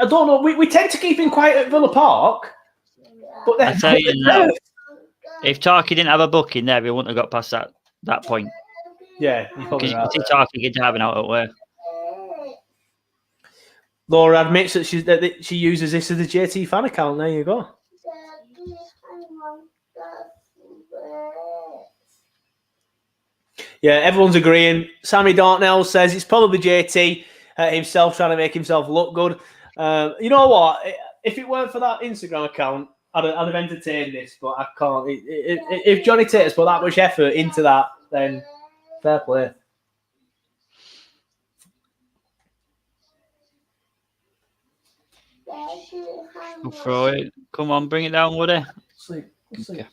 don't know. We tend to keep him quiet at Villa Park, but then I tell you now, if Tarky didn't have a booking there, he wouldn't have got past that point. Yeah, you're probably right. Because Tarky gets having out at work. Laura admits that she uses this as a JT fan account. There you go. Yeah, everyone's agreeing. Sammy Dartnell says it's probably JT himself trying to make himself look good. You know what? If it weren't for that Instagram account, I'd have entertained this, but I can't. If Johnny Tate's put that much effort into that, then fair play. Go throw it. Come on, bring it down, Woody. Sleep. Go sleep.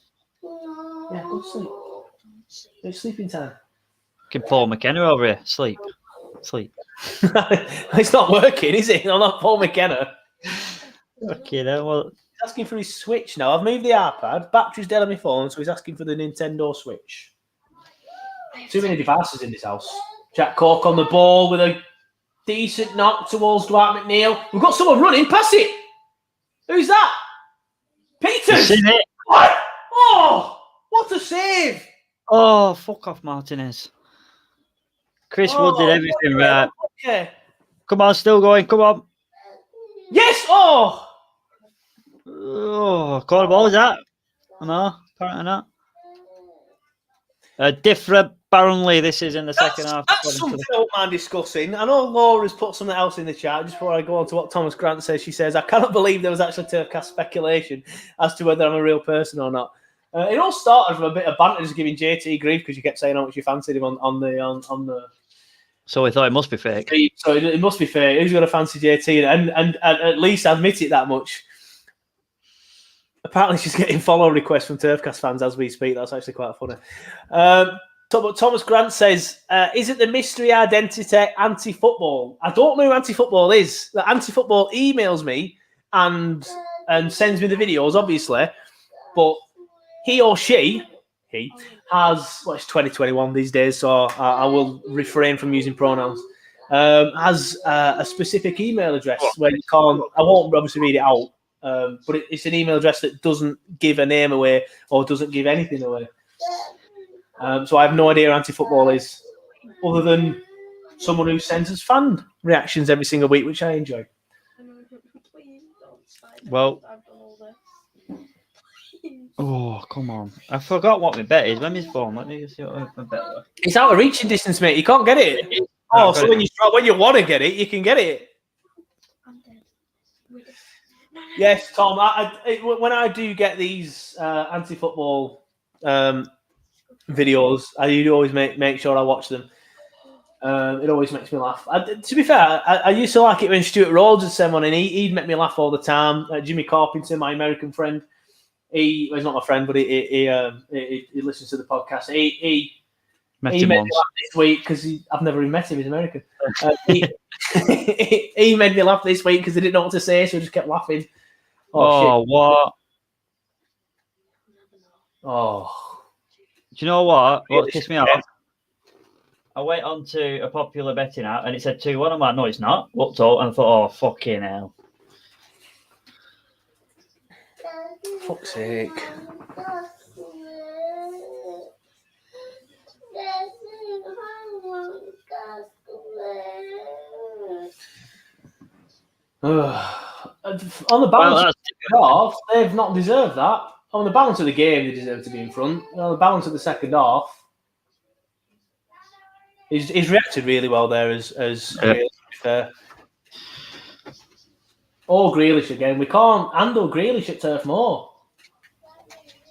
Yeah, go sleep. It's sleeping time. Can Paul McKenna over here. Sleep. It's not working, is it? I'm not Paul McKenna. Okay, then. Well, he's asking for his Switch now. I've moved the iPad. Battery's dead on my phone, so he's asking for the Nintendo Switch. Too many devices in this house. Jack Cork on the ball with a decent knock towards Dwight McNeil. We've got someone running. Pass it. Who's that? Peters. What? Oh, what a save. Oh, fuck off, Martinez. Chris Wood did everything right. Okay. Come on, still going. Come on. Yes. Oh, corner ball is that? No, apparently not. A different Burnley. This is in the second half. That's something I don't mind discussing. I know Laura's put something else in the chat. Just before I go on to what Thomas Grant says, she says, I cannot believe there was actually TurfCast speculation as to whether I'm a real person or not. It all started from a bit of banter, just giving JT grief because you kept saying how much you fancied him on the. So we thought it must be fake. So it must be fake. Who's going to fancy JT? And at least admit it that much. Apparently, she's getting follow requests from TurfCast fans as we speak. That's actually quite funny. Thomas Grant says, is it the mystery identity anti-football? I don't know who anti-football is. The anti-football emails me and sends me the videos, obviously. But he or she has, well, it's 2021 these days, so I will refrain from using pronouns, has a specific email address where you can't, I won't obviously read it out, but it's an email address that doesn't give a name away or doesn't give anything away. So I have no idea who anti-football is, other than someone who sends us fan reactions every single week, which I enjoy. Well, oh, come on. I forgot what my bet is. Let me phone. Let me see what my bet was. It's out of reaching distance, mate. You can't get it. Oh, so when you want to get it, you can get it. Yes, Tom. When I do get these anti-football videos, I do always make sure I watch them. It always makes me laugh. To be fair, I used to like it when Stuart Rhodes would send one, and he'd make me laugh all the time. Jimmy Carpenter, my American friend, he's not my friend, but he listens to the podcast. He made me laugh this week because I've never even met him. He's American. He made me laugh this week because he didn't know what to say, so I just kept laughing. Oh, shit. what? Oh. Do you know what? What pissed me off? I went on to a popular betting app and it said 2-1. I'm like, no, it's not. Looked up and I thought, oh, fucking hell. Fuck's sake. On the balance of they've not deserved that. On the balance of the game, they deserve to be in front. On the balance of the second half, he's reacted really well there as really fair. Or Grealish again. We can't handle Grealish at Turf Moor.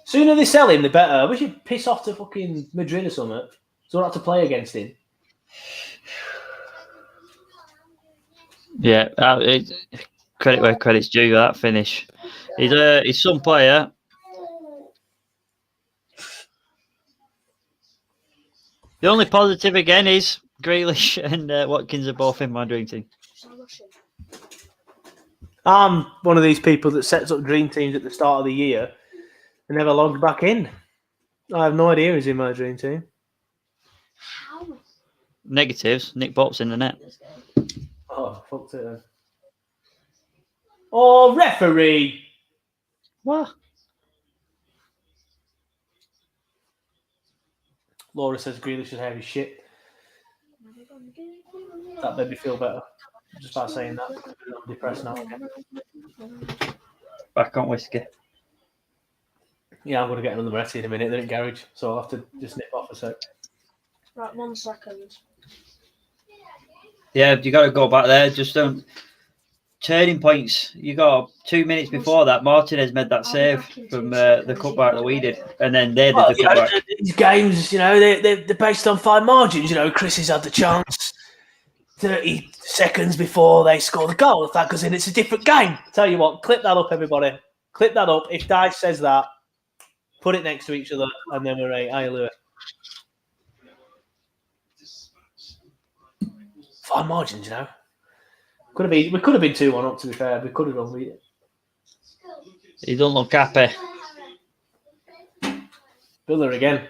Sooner they sell him, the better. We should piss off to fucking Madrid or something, so we don't have to play against him. Yeah, credit where credit's due. That finish. He's some player. The only positive again is Grealish and Watkins are both in my dream team. I'm one of these people that sets up dream teams at the start of the year and never logged back in. I have no idea who's in my dream team. How? Negatives. Nick Pope's in the net. Oh, fucked it then. Oh, referee! What? Laura says Grealish should have his shit. That made me feel better. Just by saying that. I'm depressed now. Back on whiskey. Yeah, I'm going to get another Moretti in a minute. They're in garage, so I'll have to just nip off a sec. Right, 1 second. Yeah, you got to go back there. Just don't. Turning points. You got 2 minutes before that. Martinez made that save from the cutback that we did, and then they did the cutback. These games, they're based on fine margins. Chris has had the chance 30 seconds before they score the goal. If that goes in, it's a different game. Tell you what, clip that up, everybody. Clip that up. If Dice says that, put it next to each other, and then we're right. Aye, Louis. Fine margins, We could have been 2-1 up, to be fair. We could have done it. He don't look happy. Villa again.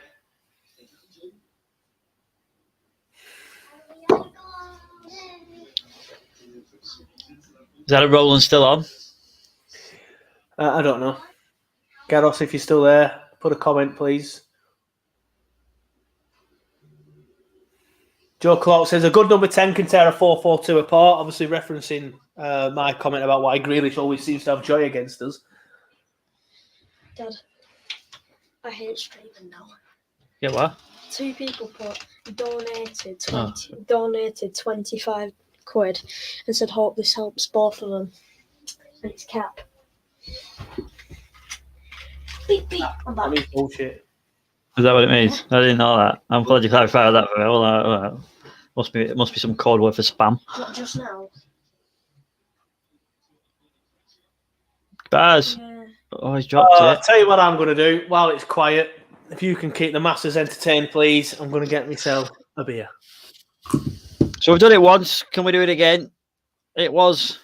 Is that a Roland still on? I don't know. Garros, if you're still there, put a comment, please. Joe Clark says a good number 10 can tear a 4-4-2 apart. Obviously referencing my comment about why Grealish always seems to have joy against us. Dad, I hate streaming now. Yeah, what? 2 people donated 25 quid and said, hope this helps both of them. And it's Cap. Beep, beep. I'm back. That means bullshit. Is that what it means? I didn't know that. I'm glad you clarified that for me. Well, it must be some code word for spam. Not just now. Baz. Yeah. Oh, he's dropped it. I'll tell you what I'm going to do while it's quiet. If you can keep the masses entertained, please, I'm going to get myself a beer. So we've done it once. Can we do it again? It was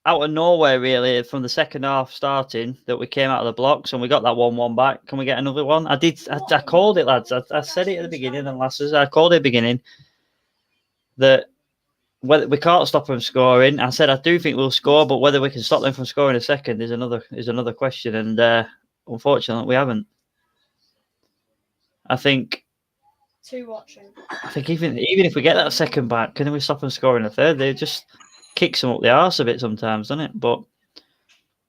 out of nowhere, really, from the second half starting that we came out of the blocks and we got that 1-1 back. Can we get another one? I called it, lads. I said it at the beginning, and lasses, I called it at the beginning that whether we can't stop them scoring. I said I do think we'll score, but whether we can stop them from scoring a second is another question. And unfortunately, we haven't. I think 2 watching. I think even if we get that second back, can we stop them scoring a third? They just kicks them up the arse a bit sometimes, doesn't it? But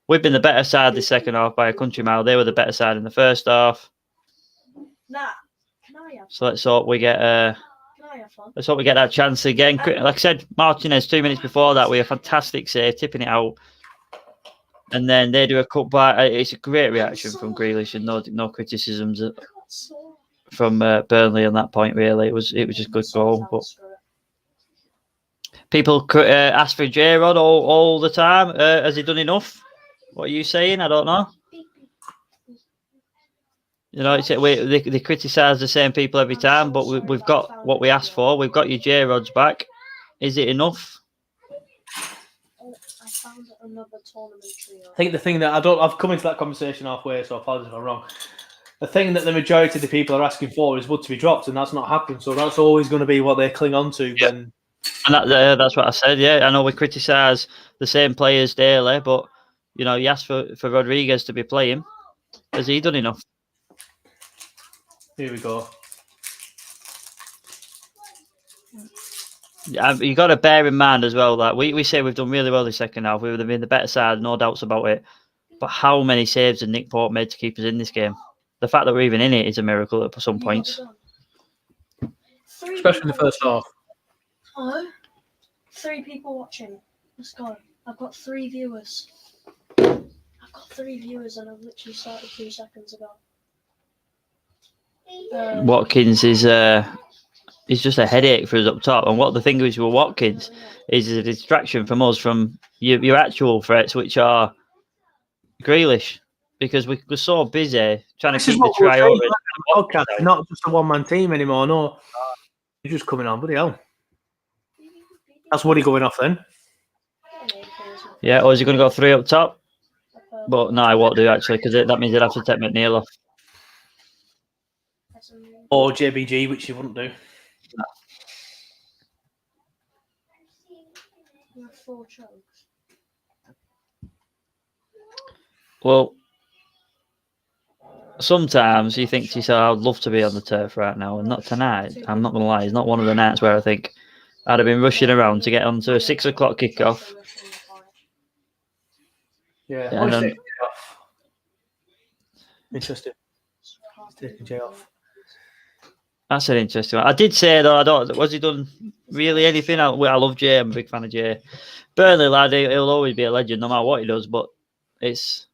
we've been the better side this second half by a country mile. They were the better side in the first half. Nah, can I have? So let's hope we get let's hope we get that chance again. Like I said, Martinez 2 minutes before that, we had a fantastic save, tipping it out, and then they do a cutback. It's a great reaction from Grealish, and no criticisms from Burnley on that point. Really, it was just good goal, but. People ask for J-Rod all the time. Has he done enough? What are you saying? I don't know. They criticise the same people every time, but we've got what we asked for. We've got your J-Rods back. Is it enough? I found another tournament trio. I think the thing that I've come into that conversation halfway, so I apologize if I'm wrong. The thing that the majority of the people are asking for is Wood to be dropped, and that's not happened. So that's always going to be what they cling on to. Yeah. And that's what I said. Yeah, I know we criticise the same players daily, but you asked for Rodriguez to be playing. Has he done enough? Here we go. You got to bear in mind as well that we say we've done really well the second half. We've been the better side, no doubts about it. But how many saves did Nick Pope made to keep us in this game? The fact that we're even in it is a miracle at some points. Especially in the first half. Hello? 3 people watching. Let's go. I've got 3 viewers. And I've literally started 2 seconds ago. Watkins is just a headache for us up top. And what the thing is with Watkins is a distraction from us from your actual threats, which are Grealish. Because we're so busy trying to keep the try over. Not just a one-man team anymore, no. He's just coming on, bloody hell. That's Woody going off then. Yeah, or is he going to go 3 up top? But no, I won't do actually, because that means he'd have to take McNeil off. Or JBG, which you wouldn't do. You have 4 chokes. Well, sometimes you think to yourself, I'd love to be on the turf right now, and not tonight. I'm not going to lie, it's not one of the nights where I think I'd have been rushing around to get onto a 6 o'clock kickoff. Yeah, and then, interesting. He's taking Jay off. That's an interesting one. I did say though, was he done really anything? I love Jay. I'm a big fan of Jay. Burnley lad, he'll always be a legend no matter what he does. But it's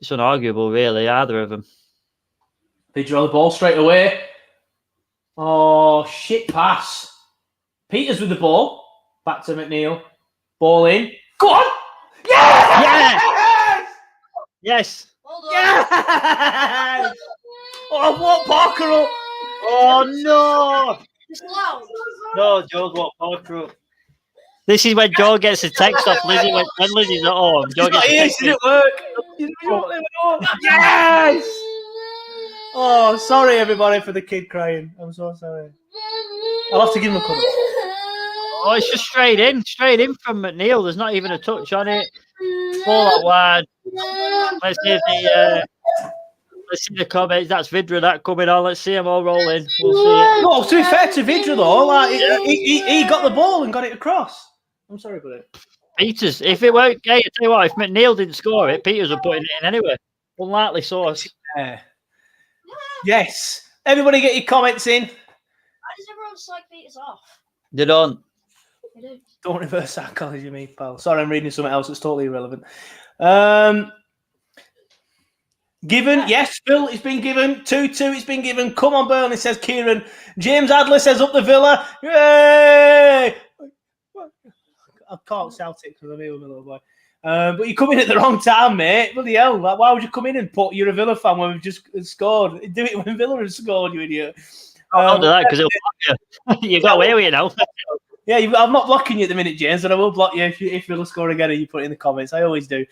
unarguable, really, either of them. They draw the ball straight away. Oh, shit pass. Peters with the ball. Back to McNeil. Ball in. Go on. Yes! Yes! Hold on. Yes! Oh, what Parker up. Oh, no! It's loud. No, Joe's what Parker up. This is when Joe gets a text off Lizzie. When Lizzie's at home, Joe gets a text. Did it work? Yes! Oh, sorry, everybody, for the kid crying. I'm so sorry. I'll have to give him a cuddle. Oh, it's just straight in from McNeil. There's not even a touch on it. Ball out wide. Let's see the comments. That's Vidra that coming on. Let's see them all rolling. We'll see it. No, to be fair to Vidra though, like he got the ball and got it across. I'm sorry about it. Peters, if it weren't, hey, I tell you what, if McNeil didn't score it, Peters would put it in anyway. Unlikely source. Yes. Everybody get your comments in. Why does everyone slag Peters off? They don't. They do. Don't reverse psychology, me, pal. Sorry, I'm reading something else that's totally irrelevant. Given, yes, Phil, it's been given. 2-2, it's been given. Come on, Burnley, says Kieran. James Adler says up the Villa. Yay! I can't shout it because I'm here with my little boy. But you come in at the wrong time, mate. Bloody hell. Like, why would you come in and put you're a Villa fan when we've just scored? Do it when Villa has scored, you idiot. I'll do that because it'll block you. You got away with it now. Yeah, I'm not blocking you at the minute, James, and I will block you if Villa score again and you put it in the comments. I always do.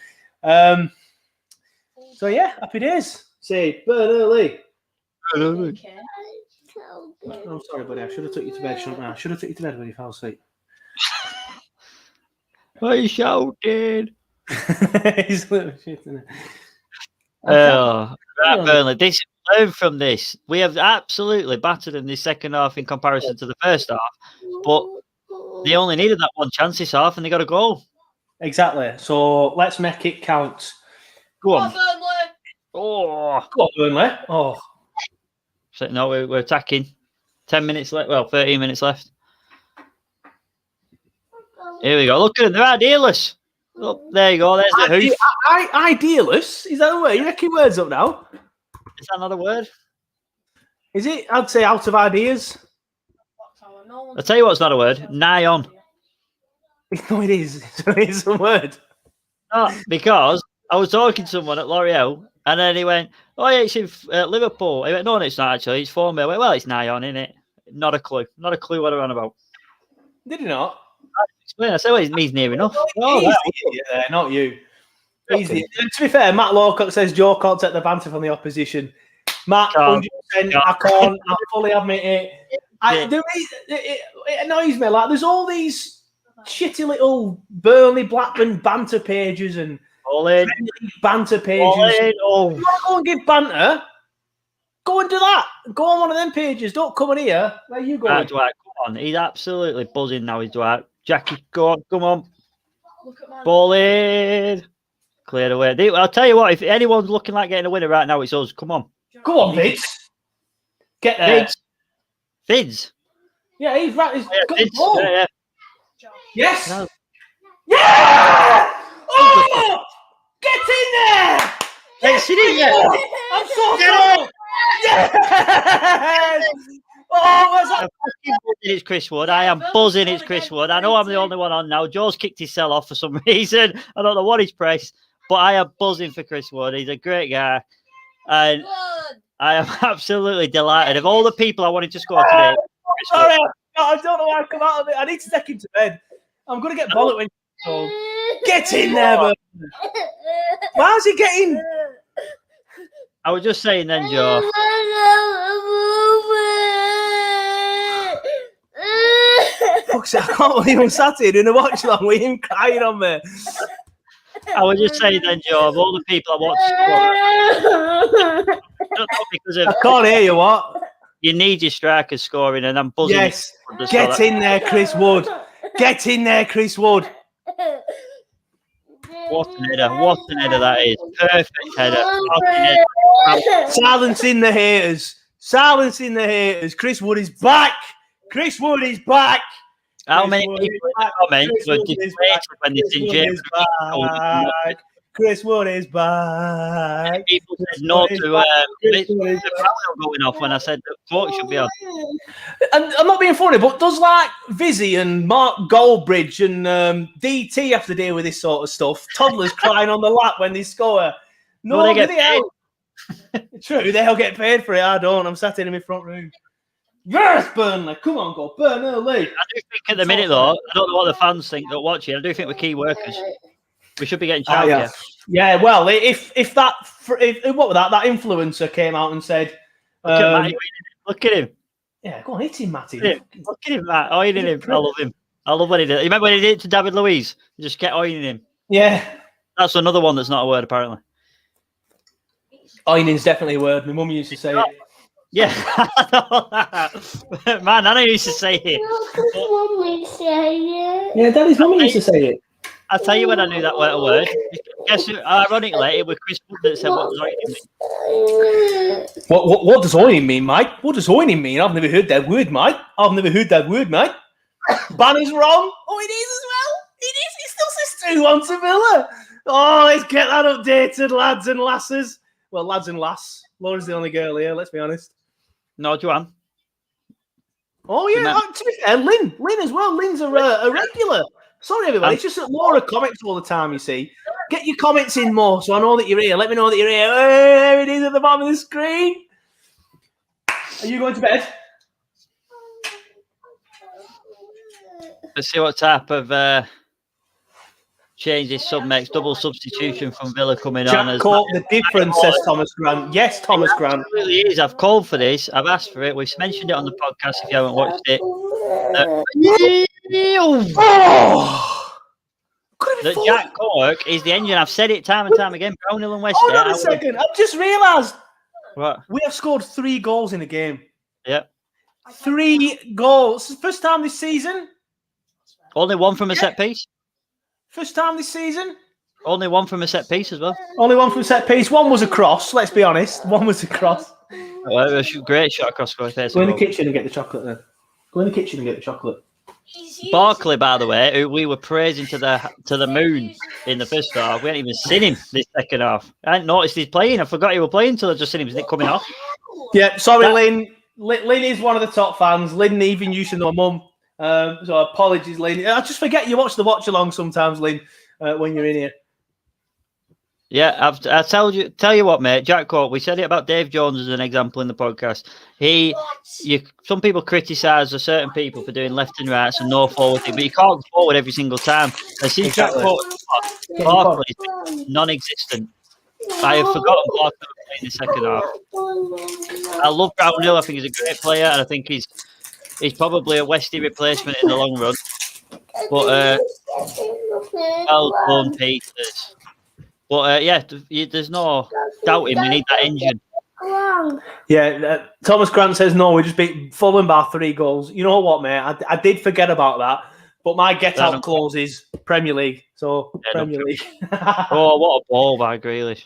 So, yeah, happy days. Say, Burnley. Okay. Oh, sorry, buddy. I should have took you to bed, shouldn't I? I should have took you to bed when you fell asleep. Why are you shouting? He's a little shit, isn't it? Right, Burnley. Learn from this. We have absolutely battered in the second half in comparison to the first half, but they only needed that one chance this half and they got a goal. Exactly. So let's make it count. Go on. Burnley. Oh, Go on, Burnley. Oh. So, no, we're attacking. 10 minutes left. Well, 13 minutes left. Here we go. Look at them. They're idealists. Look, there you go. There's the hoof. Idealist? Is that the word? You're making words up now? Is that another word? Is it? I'd say out of ideas. I'll tell you what's not a word. Nigh on. No, it is. It's a word. No, because I was talking to someone at L'Oreal and then he went, oh, yeah, it's in Liverpool. He went, no, it's not actually. It's for me. I went, well, it's nigh on, innit? Not a clue. Not a clue what they're on about. Did he not? I said, well, it means near enough. Oh, he's the idiot there, not you. He's the, to be fair, Matt Lawcock says Joe can't take the banter from the opposition. Matt, 100%, I can't. I fully admit it. It annoys me. Like, there's all these shitty little Burnley Blackburn banter pages and banter pages. You want to go and give banter? Go and do that. Go on one of them pages. Don't come in here. Where you going? Dwight, come on. He's absolutely buzzing now, he's Dwight. Jackie, go on. Come on. Ball in. Cleared away. I'll tell you what, if anyone's looking like getting a winner right now, it's us. Come on. Go on, Vids. Get there. Vids. Yeah, he's right. He's got the Vids. ball. Yeah. Yes. No. Yeah! Oh! Get in there! Get in there! I'm so sorry. Yes! Oh, where's that? It's Chris Wood. I am buzzing. It's Chris Wood. I know I'm the only one on now. Joe's kicked his cell off for some reason. I don't know what he's pressed, but I am buzzing for Chris Wood. He's a great guy, and I am absolutely delighted. Of all the people I wanted to score today, Sorry, I don't know why I come out of it. I need to take him to bed. I'm going to get bollocked when he's home. Get in there, man. Why's he getting... I was just saying then, Joe. Fuck's sake, I can't believe I'm sat here doing a watch along with him crying on me. I was just saying then, Joe, of all the people I watch, because I can't hear you, what? you need your strikers scoring, and I'm buzzing. Yes, get in there, Chris Wood. Get in there, Chris Wood. What an header that is. Perfect header. Silencing the haters. Silencing the haters. Chris Wood is back. Chris Wood is back. How many people in the comments were deflated when they seen James? Chris Wood is back. People said no to the panel going off when I said that Court should be on. And I'm not being funny, but does like Vizzy and Mark Goldbridge and DT have to deal with this sort of stuff? Toddlers crying on the lap when they score. No, well, they get paid. True, they'll get paid for it. I don't. I'm sat in my front room. Yes, Burnley. Come on, go Burnley. I do think at the minute, though, I don't know what the fans think that watch it. I do think we're key workers. We should be getting childcare. Yeah, well, if what was that influencer came out and said, look at him. Yeah, go on, hit him, Matty. Look at him, Matt. Oiling him. I love him. I love what he did. You remember when he did it to David Luiz? He just kept oiling him. Yeah. That's another one that's not a word, apparently. Oiling's definitely a word. My mum used to say it. Yeah. Man, I used to say it. Yeah, Daddy's mum used to say it. I'll tell you when I knew that weren't a word. Guess who, ironically, it was Chris Wood that said what does oiling mean. What does oiling mean, mate? What does oiling mean? I've never heard that word, mate. Banner's wrong. Oh, it is as well. It is. It still says 2-1 to Villa. Oh, let's get that updated, lads and lasses. Well, lads and lass. Laura's the only girl here, let's be honest. No, Joanne. Oh, yeah. To be fair, Lynn as well. Lynn's a regular. Sorry, everybody. It's just that Laura comments all the time, you see. Get your comments in more so I know that you're here. Let me know that you're here. There it is at the bottom of the screen. Are you going to bed? Let's see what type of change this sub makes. Double substitution from Villa coming on. Jack caught the difference, says Thomas Grant. Yes, Thomas Grant. It really is. I've called for this. I've asked for it. We've mentioned it on the podcast if you haven't watched it. That Jack Cork is the engine. I've said it time and time again. Brownhill and West. Hold on a second. I've just realised. What? We have scored 3 goals in a game. Yep. 3 goals. First time this season. Only one from a set piece. First time this season. Only one from a set piece as well. Only one from set piece. One was a cross. Let's be honest. One was a cross. Well, a great shot across score. Go in the kitchen and get the chocolate then. Go in the kitchen and get the chocolate. Barkley, by the way, who we were praising to the moon in the first half, we hadn't even seen him this second half. I hadn't noticed he's playing. I forgot he was playing until I just seen him coming off. Yeah, sorry, Lynn. Lynn is one of the top fans. Lynn even used to know Mum. So apologies, Lynn. I just forget you watch the watch along sometimes, Lynn, when you're in here. Yeah, I tell you what, mate. Jack Cork, we said it about Dave Jones as an example in the podcast. Some people criticise certain people for doing left and rights and no forward thing, but you can't go forward every single time. And since Jack Cork, Barkley is non-existent. I have forgotten Barkley in the second half. I love Brownhill. I think he's a great player, and I think he's probably a Westy replacement in the long run. But well done, Peters. But yeah, there's no doubting we need that engine. Yeah, Thomas Grant says no. We just beat Fulham by 3 goals. You know what, mate? I did forget about that. But my get-out clause is Premier League. So yeah, Premier League. Oh, what a ball by Grealish!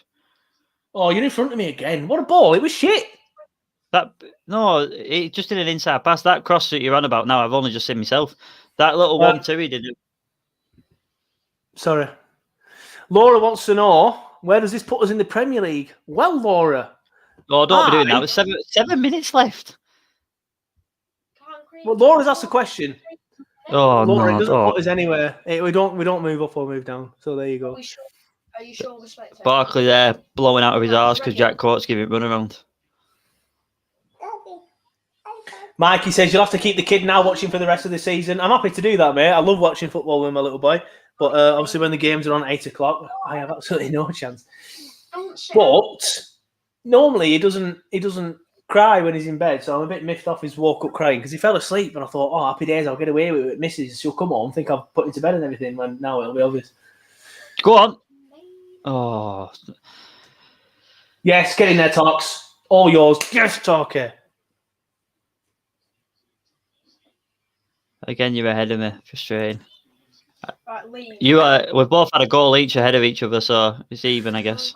Oh, you're in front of me again. What a ball! It was shit. It just did an inside pass. That cross that you're on about now, I've only just seen myself. That little 1-2 he did. Sorry. Laura wants to know, where does this put us in the Premier League? Well, Laura. Oh, don't be doing that. There's 7 minutes left. Well, Laura's asked a question. Oh, Laura, no. It doesn't put us anywhere. We don't move up or move down. So there you go. Are you sure? Barkley there, blowing out of his arse because Jack Court's giving it run around. Mikey says you'll have to keep the kid now watching for the rest of the season. I'm happy to do that, mate. I love watching football with my little boy. But obviously when the games are on 8 o'clock, I have absolutely no chance. But normally he doesn't cry when he's in bed, so I'm a bit miffed off he's woke up crying because he fell asleep and I thought, oh, happy days, I'll get away with it. Mrs. She'll come home, think I've put him to bed and everything, when now it'll be obvious. Go on. Oh. Yes, get in there, Talks. All yours. Yes, Talker. Again, you're ahead of me. Frustrating. Right, leave. We've both had a goal each ahead of each other, so it's even, I guess.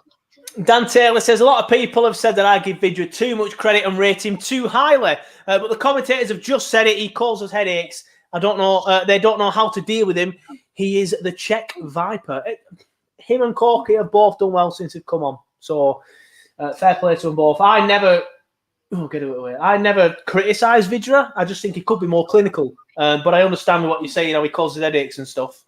Dan Taylor says, a lot of people have said that I give Vidra too much credit and rate him too highly. But the commentators have just said it. He calls us headaches. I don't know. They don't know how to deal with him. He is the Czech Viper. Him and Corky have both done well since they've come on. So fair play to them both. I never criticise Vidra. I just think he could be more clinical. But I understand what you're saying. He causes headaches and stuff.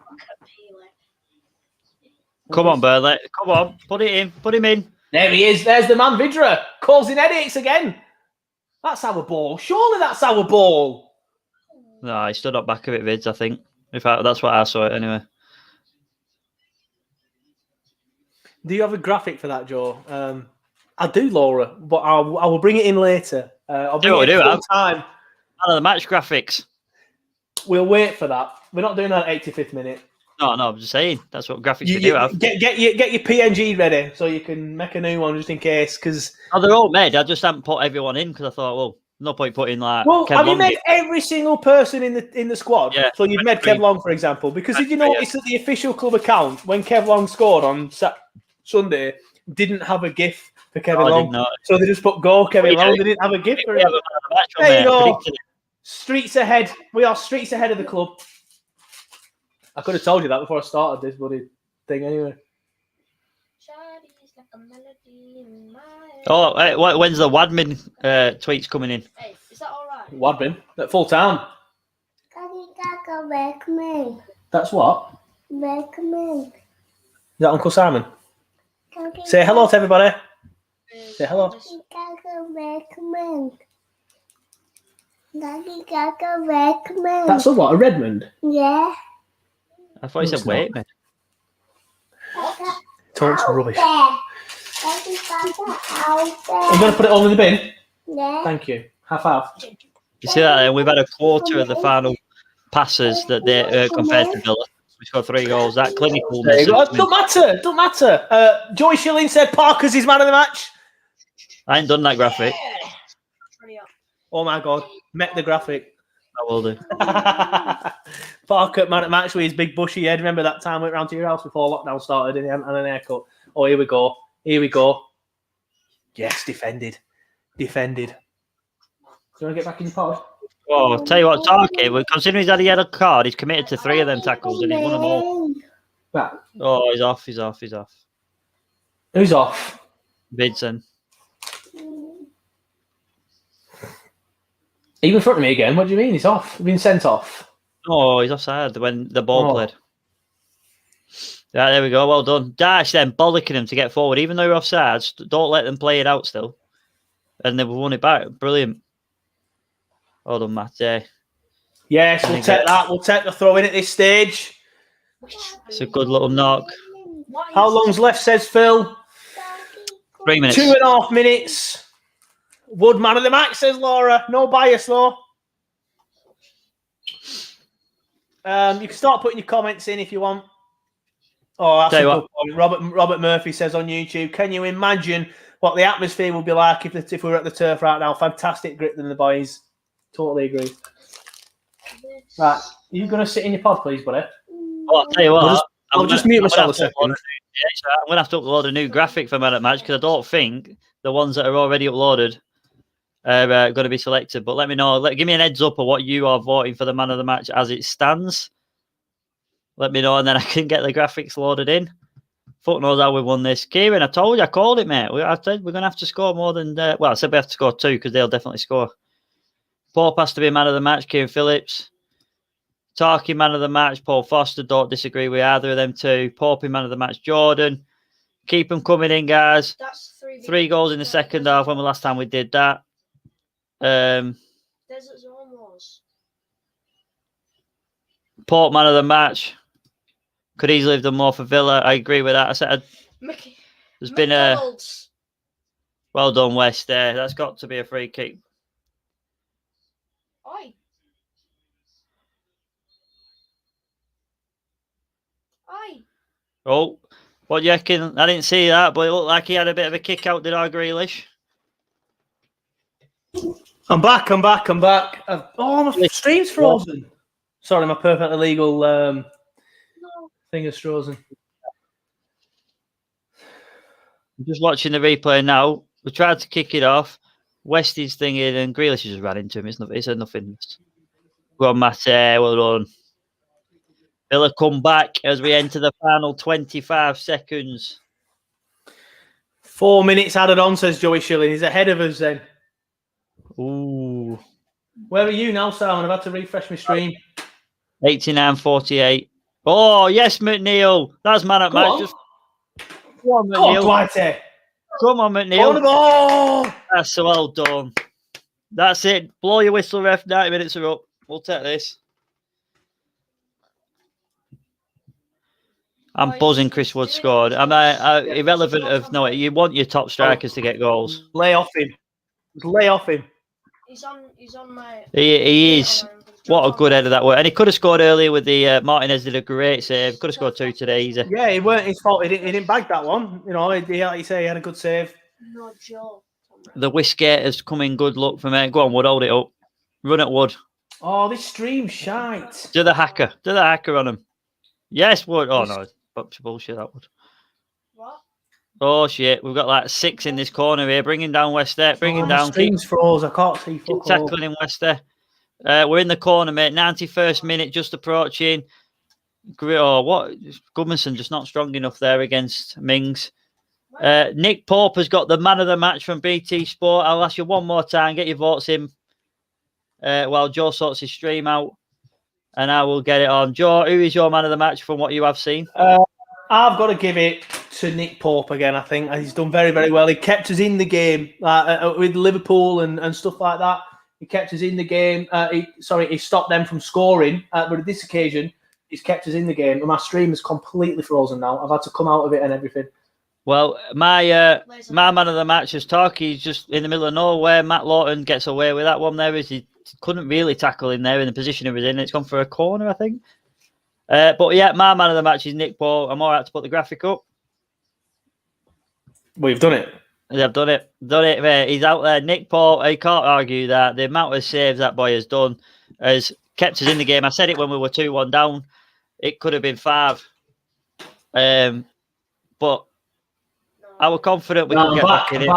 Come on, Burnley. Come on. Put it in. Put him in. There he is. There's the man, Vidra. Causing headaches again. That's our ball. Surely that's our ball. No, he stood up back of it, Vids, I think. In fact, that's what I saw it anyway. Do you have a graphic for that, Joe? I do, Laura, but I will bring it in later. I'll bring it in full time. Man of the match graphics. We'll wait for that. We're not doing that 85th minute. No, I'm just saying. That's what graphics we do have. Get your PNG ready so you can make a new one just in case. Because they're all made. I just haven't put everyone in because I thought, well, no point putting like. Well, have you made every single person in the squad? Yeah. So you've made Kev Long, for example. Because did you notice that the official club account, when Kev Long scored on Sunday, didn't have a GIF for Kevin Long? So they just put "Go Kevin Long." They didn't have a GIF for him. There you go. Streets ahead. We are streets ahead of the club. I could have told you that before I started this bloody thing anyway. Oh, hey, when's the Wadman tweets coming in? Hey, is that all right? Wadman at full time. That's what? Recommend. Is that Uncle Simon? Say hello to everybody. Say hello. Recommend. Daddy Gaga recommend. That's a what? A Redmond? Yeah. I thought you said wait, man. Talk's rubbish. Daddy Gaga out there. I'm going to put it all in the bin. Yeah. Thank you. Half half. You see that? We've had a quarter of the final passes that they compared to Villa. We scored 3 goals. That clinical. Don't matter. Joey Schilling said Parker's his man of the match. I ain't done that graphic. Oh my God. Met the graphic. I will do. Parker man at match with his big bushy head. Remember that time we went round to your house before lockdown started and he hadn't had an haircut? Oh, here we go. Yes, defended. Do you want to get back in your pod? Oh, I'll tell you what, Tarky, considering he's had a yellow card, he's committed to 3 of them tackles and he won them all. Right. Oh, he's off. Who's off? Vidson. Are you in front of me again? What do you mean? He's off. He's been sent off. Oh, he's offside when the ball played. Yeah, there we go. Well done. Dash then bollocking him to get forward, even though you're offside. Don't let them play it out still. And they've won it back. Brilliant. Well done, Matt. Yes, we'll take that. We'll take the throw in at this stage. It's a good little knock. How long's left, says Phil? 3 minutes. 2.5 minutes. Wood man of the match, says Laura. No bias, though. You can start putting your comments in if you want. Oh, that's a good point. Robert Murphy says on YouTube, can you imagine what the atmosphere would be like if we were at the turf right now? Fantastic grit than the boys. Totally agree. Right. Are you going to sit in your pod, please, buddy? Well, I'll tell you what. I'll just mute myself a second. I'm going to have to upload a new graphic for Man at Match because I don't think the ones that are already uploaded are going to be selected. But let me know. Give me an heads up of what you are voting for the Man of the Match as it stands. Let me know, and then I can get the graphics loaded in. Fuck knows how we won this. Kieran, I told you, I called it, mate. I said we're going to have to score more than... I said we have to score 2 because they'll definitely score. Pope has to be man of the match, Kieran Phillips. Tarky, man of the match. Paul Foster, don't disagree with either of them two. Pope, man of the match, Jordan. Keep them coming in, guys. That's 3 goals in the second half. When was the last time we did that? Desert Zone was. Port man of the match. Could easily have done more for Villa. I agree with that. I said there's been a McDonald's. well done, West there. That's got to be a free kick. Oi. Oi. Oh, what do you reckon? I didn't see that, but it looked like he had a bit of a kick out, did I, Grealish? I'm back. My stream's frozen. Sorry, my perfectly legal thing is frozen. I'm just watching the replay now. We tried to kick it off. Westies thinking, and Grealish just ran into him. It's a nothing. Go on, Matt. Well done. Villa come back as we enter the final 25 seconds. 4 minutes added on, says Joey Shilling. He's ahead of us then. Ooh. Where are you now, Simon? I've had to refresh my stream. 89-48. Oh, yes, McNeil. That's man at match. Just... Come on, McNeil. Go on, Dwighty. Come on, McNeil. On the ball. That's so well done. That's it. Blow your whistle, ref. 90 minutes are up. We'll take this. I'm buzzing Chris Wood scored. I'm irrelevant of... No, you want your top strikers to get goals. Lay off him. Lay off him. He's on my... He is. What a good header that was. And he could have scored earlier with the... Martinez did a great save. Could have scored 2 today, easy. Yeah, it weren't his fault. He didn't bag that one. You know, like you say, he had a good save. No joke. The whiskey has come in good luck for me. Go on, Wood, hold it up. Run it, Wood. Oh, this stream's shite. Do the hacker. Do the hacker on him. Yes, Wood. Oh, no. Bunch of bullshit, that Wood. What? Oh, shit. We've got like 6 in this corner here. Bring him down, Wester. Bring him down. Stream's froze. I can't see Keep tackling him, Wester. We're in the corner, mate. 91st minute, just approaching. Oh, what? Gudmundsson just not strong enough there against Mings. Nick Pope has got the man of the match from BT Sport. I'll ask you one more time. Get your votes in while Joe sorts his stream out. And I will get it on. Joe, who is your man of the match from what you have seen? I've got to give it to Nick Pope again, I think. He's done very, very well. He kept us in the game with Liverpool and stuff like that. He kept us in the game. He stopped them from scoring. But at this occasion, he's kept us in the game. And my stream is completely frozen now. I've had to come out of it and everything. Well, my man of the match is Torquay. He's just in the middle of nowhere. Matt Lawton gets away with that one there. He couldn't really tackle him there in the position he was in. It's gone for a corner, I think. But yeah, my man of the match is Nick Paul. I'm all right to put the graphic up. We've done it. They've done it. Done it, mate. He's out there. Nick Paul, I can't argue that. The amount of saves that boy has done has kept us in the game. I said it when we were 2-1 down. It could have been 5. But I was confident we could get back in it.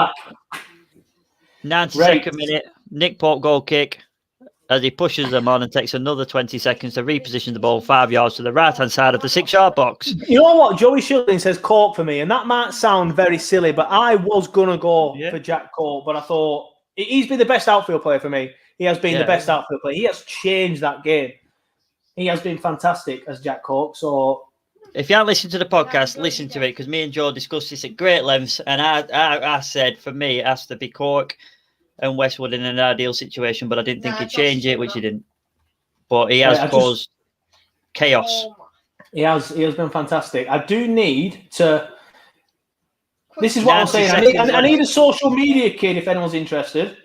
92nd minute, Nick Pope goal kick as he pushes them on and takes another 20 seconds to reposition the ball 5 yards to the right-hand side of the 6-yard box. You know what? Joey Shilling says Cork for me, and that might sound very silly, but I was going to go for Jack Cork, but I thought he's been the best outfield player for me. He has been the best outfield player. He has changed that game. He has been fantastic as Jack Cork, so... If you haven't listened to the podcast, listen to it, because me and Joe discussed this at great lengths, and I said, for me, it has to be Cork and Westwood in an ideal situation, but I didn't think he'd change it, which he didn't. But he has caused chaos. He has been fantastic. I do need to... This is what I'm saying. I need a social media kid, if anyone's interested.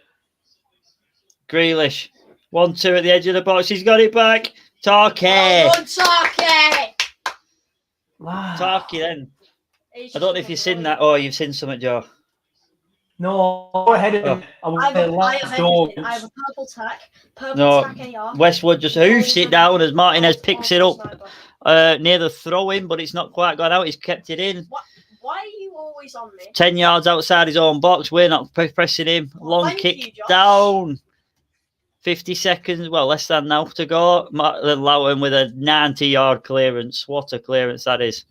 Grealish. 1-2 at the edge of the box. He's got it back. Torquay. Torquay then. I don't know if you've seen that or you've seen something, Joe. No, go ahead. I have a purple tack. AR. Westwood just hoofs it down as Martinez picks it up near the throw-in, but it's not quite gone out. He's kept it in. Why are you always on me? 10 yards outside his own box. We're not pressing him. Long kick down. 50 seconds, well, less than now to go. Martin Loughton with a 90-yard clearance. What a clearance that is.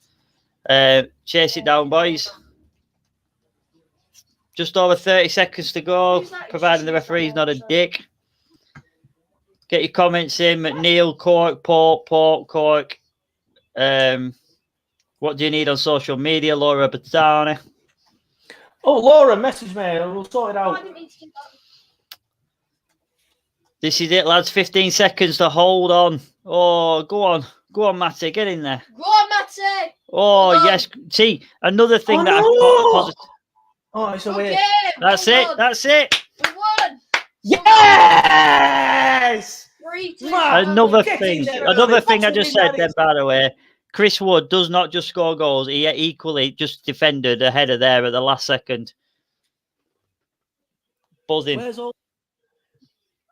Chase it down, boys. Just over 30 seconds to go, providing the referee's not a dick. Get your comments in. McNeil, Cork, Port, Cork. What do you need on social media? Laura Battani. Oh, Laura, message me. We'll sort it out. This is it, lads. 15 seconds to hold on. Oh, go on, Matty, get in there. Go on, Matty. Oh, yes. See, another thing that I've no! got positive. Oh, it's a Okay, win. That's it. That's it. We won. Yes! 3-2. Another Get thing. in there, Another Burnley. thing I just said Possibly then, by the way. Chris Wood does not just score goals. He equally just defended a header there at the last second. Buzzing. Where's all?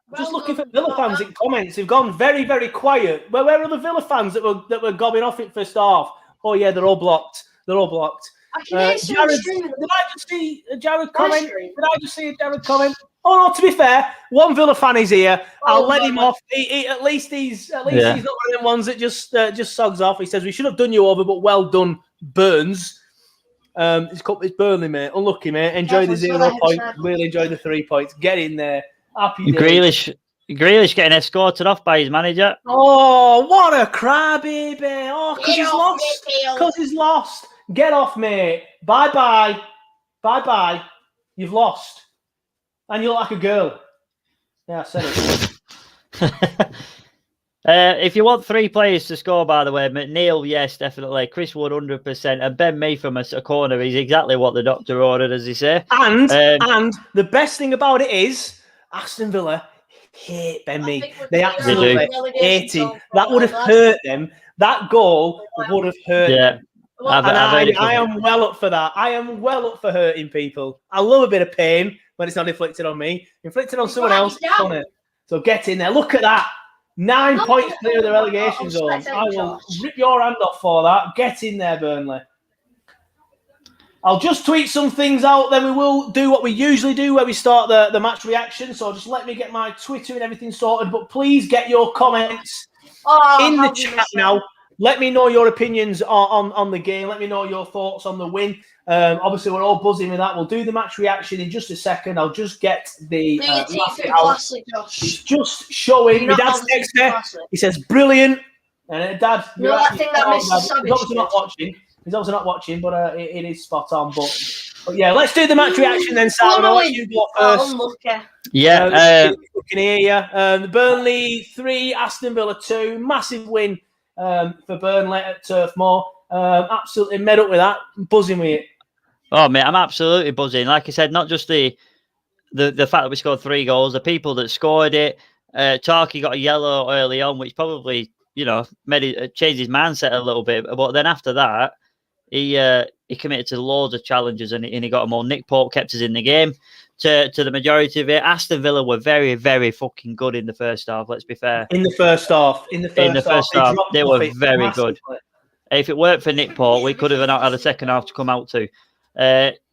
Well Just looking for done. Villa fans in comments. They've gone very, very quiet. Where are the Villa fans that were gobbing off it first half? Oh yeah, they're all blocked. They're all blocked. I can hear someone Jared, screaming. did I just see a Jared comment? Stream. Did I just see a Jared comment? Oh no, to be fair, one Villa fan is here. I'll let him off. At least he's not one of them ones that just sogs off. He says we should have done you over, but well done, Burns. It's Burnley, mate. Unlucky, mate. Enjoy the 0 points. Really enjoy the 3 points. Get in there. Happy days. Grealish getting escorted off by his manager. Oh, what a crybaby. Oh, because he's lost. Because he's lost. Get off, mate. Bye-bye. Bye-bye. You've lost. And you look like a girl. Yeah, I said it. If you want 3 players to score, by the way, McNeil, yes, definitely. Chris Wood, 100%. And Ben Mee from a corner is exactly what the doctor ordered, as he say. And the best thing about it is Aston Villa hate Ben Mee. They absolutely hate him. That would have hurt them. That goal would have hurt them. I am well up for that. I am well up for hurting people. I love a bit of pain when it's not inflicted on me. Inflicted on someone else, on it. So get in there. Look at that. 9 points clear of the relegation zone. I will rip your hand off for that. Get in there, Burnley. I'll just tweet some things out, then we will do what we usually do where we start the match reaction. So just let me get my Twitter and everything sorted. But please get your comments in the chat now. Let me know your opinions on the game. Let me know your thoughts on the win. Obviously, we're all buzzing with that. We'll do the match reaction in just a second. I'll just get the classic, Josh. It's just showing. My dad's next there. He says, brilliant. And Dad, you know that thing that Mr. Savage he's obviously not watching. He's obviously not watching, but it is spot on. But yeah, let's do the match reaction then, Simon. I'll let you go first. Yeah. We can hear you. Burnley 3, Aston Villa 2. Massive win for Burnley at Turf Moor. Absolutely made up with that. I'm buzzing with it. Oh, mate, I'm absolutely buzzing. Like I said, not just the fact that we scored 3 goals, the people that scored it. Tarky got a yellow early on, which probably, changed his mindset a little bit. But then after that, he committed to loads of challenges and he got them all. Nick Pope kept us in the game to the majority of it. Aston Villa were very, very fucking good in the first half, let's be fair. In the first half, they were very good. If it weren't for Nick Pope, we could have not had a second half to come out to.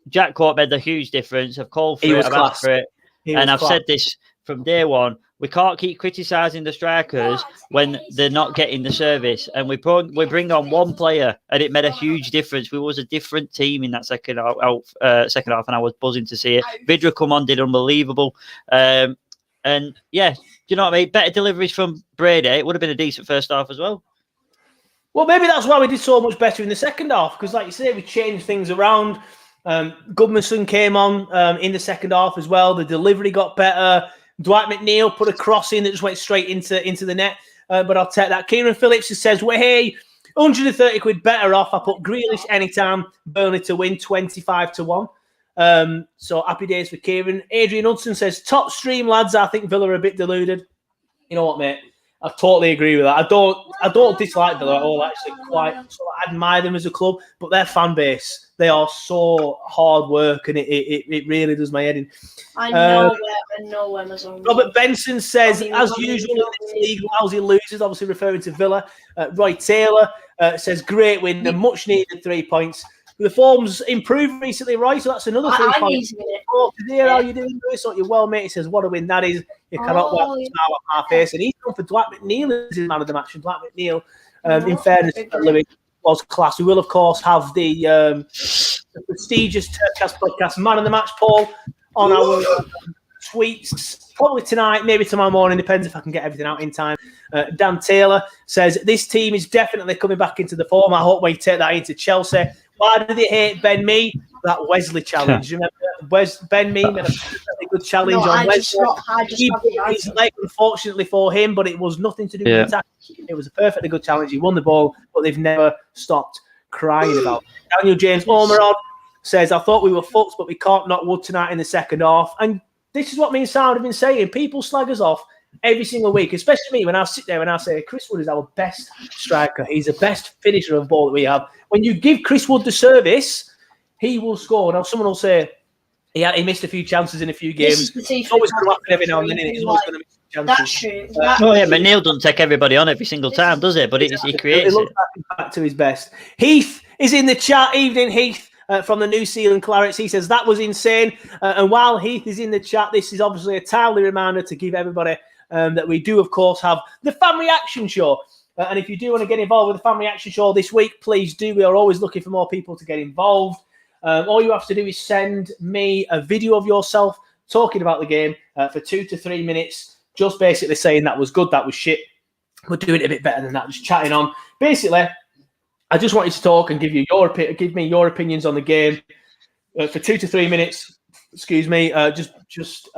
Jack Corp made a huge difference. I've called for it, I've asked for it. And I've said this from day one. We can't keep criticising the strikers when they're not getting the service. And we bring on one player, and it made a huge difference. We was a different team in that second half, and I was buzzing to see it. Vidra come on, did unbelievable. And yeah, do you know what I mean? Better deliveries from Brady. It would have been a decent first half as well. Well, maybe that's why we did so much better in the second half, because like you say, we changed things around. Goodmanson came on in the second half as well. The delivery got better. Dwight McNeil put a cross in that just went straight into the net. But I'll take that. Kieran Phillips says, well, hey, 130 quid better off. I put Grealish anytime, Burnley to win 25-1. So happy days for Kieran. Adrian Hudson says, top stream, lads. I think Villa are a bit deluded. You know what, mate? I totally agree with that. I don't dislike Villa at all, actually. So I admire them as a club, but their fan base, they are so hard work, and it really does my head in. I know where Amazon. Robert Benson says, as usual in this league, lousy losers, obviously referring to Villa. Roy Taylor says, great win, a much needed 3 points. The form's improved recently, Roy, so that's another 3 points. How you doing, Lewis? You're well, mate. He says, what a win that is. You cannot smile on my face. And he's gone for Dwight McNeil as his man of the match. And Dwight McNeil, in fairness, Lewis was class. We will, of course, have the prestigious TurfCast podcast man of the match poll on our tweets. Probably tonight, maybe tomorrow morning. Depends if I can get everything out in time. Dan Taylor says, this team is definitely coming back into the form. I hope we take that into Chelsea. Why did they hate Ben Mee? That Wesley challenge. Remember, Ben Mee made a perfectly good challenge No, on I just Wednesday. He got broke his leg, unfortunately for him, but it was nothing to do with the attack. It was a perfectly good challenge. He won the ball, but they've never stopped crying about it. Daniel James Ormerod says, I thought we were fucked, but we can't knock wood tonight in the second half. And this is what me and Sam have been saying. People slag us off every single week, especially me when I sit there and I say, Chris Wood is our best striker. He's the best finisher of ball that we have. When you give Chris Wood the service, he will score. Now, someone will say, he missed a few chances in a few games. It's always going to happen every now and then, isn't it? He's always going to miss chances. That's true. Oh, yeah, but Neil doesn't take everybody on every single time, does it? But he creates it. Looks back to his best. Heath is in the chat. Evening, Heath. From the New Zealand Clarets, he says that was insane. And while Heath is in the chat, this is obviously a timely reminder to give everybody that we do, of course, have the fan reaction show. And if you do want to get involved with the fan reaction show this week, please do. We are always looking for more people to get involved. All you have to do is send me a video of yourself talking about the game for 2 to 3 minutes, just basically saying that was good, that was shit. We're doing it a bit better than that, just chatting on. Basically, I just wanted to talk and give me your opinions on the game for 2 to 3 minutes. Excuse me. Just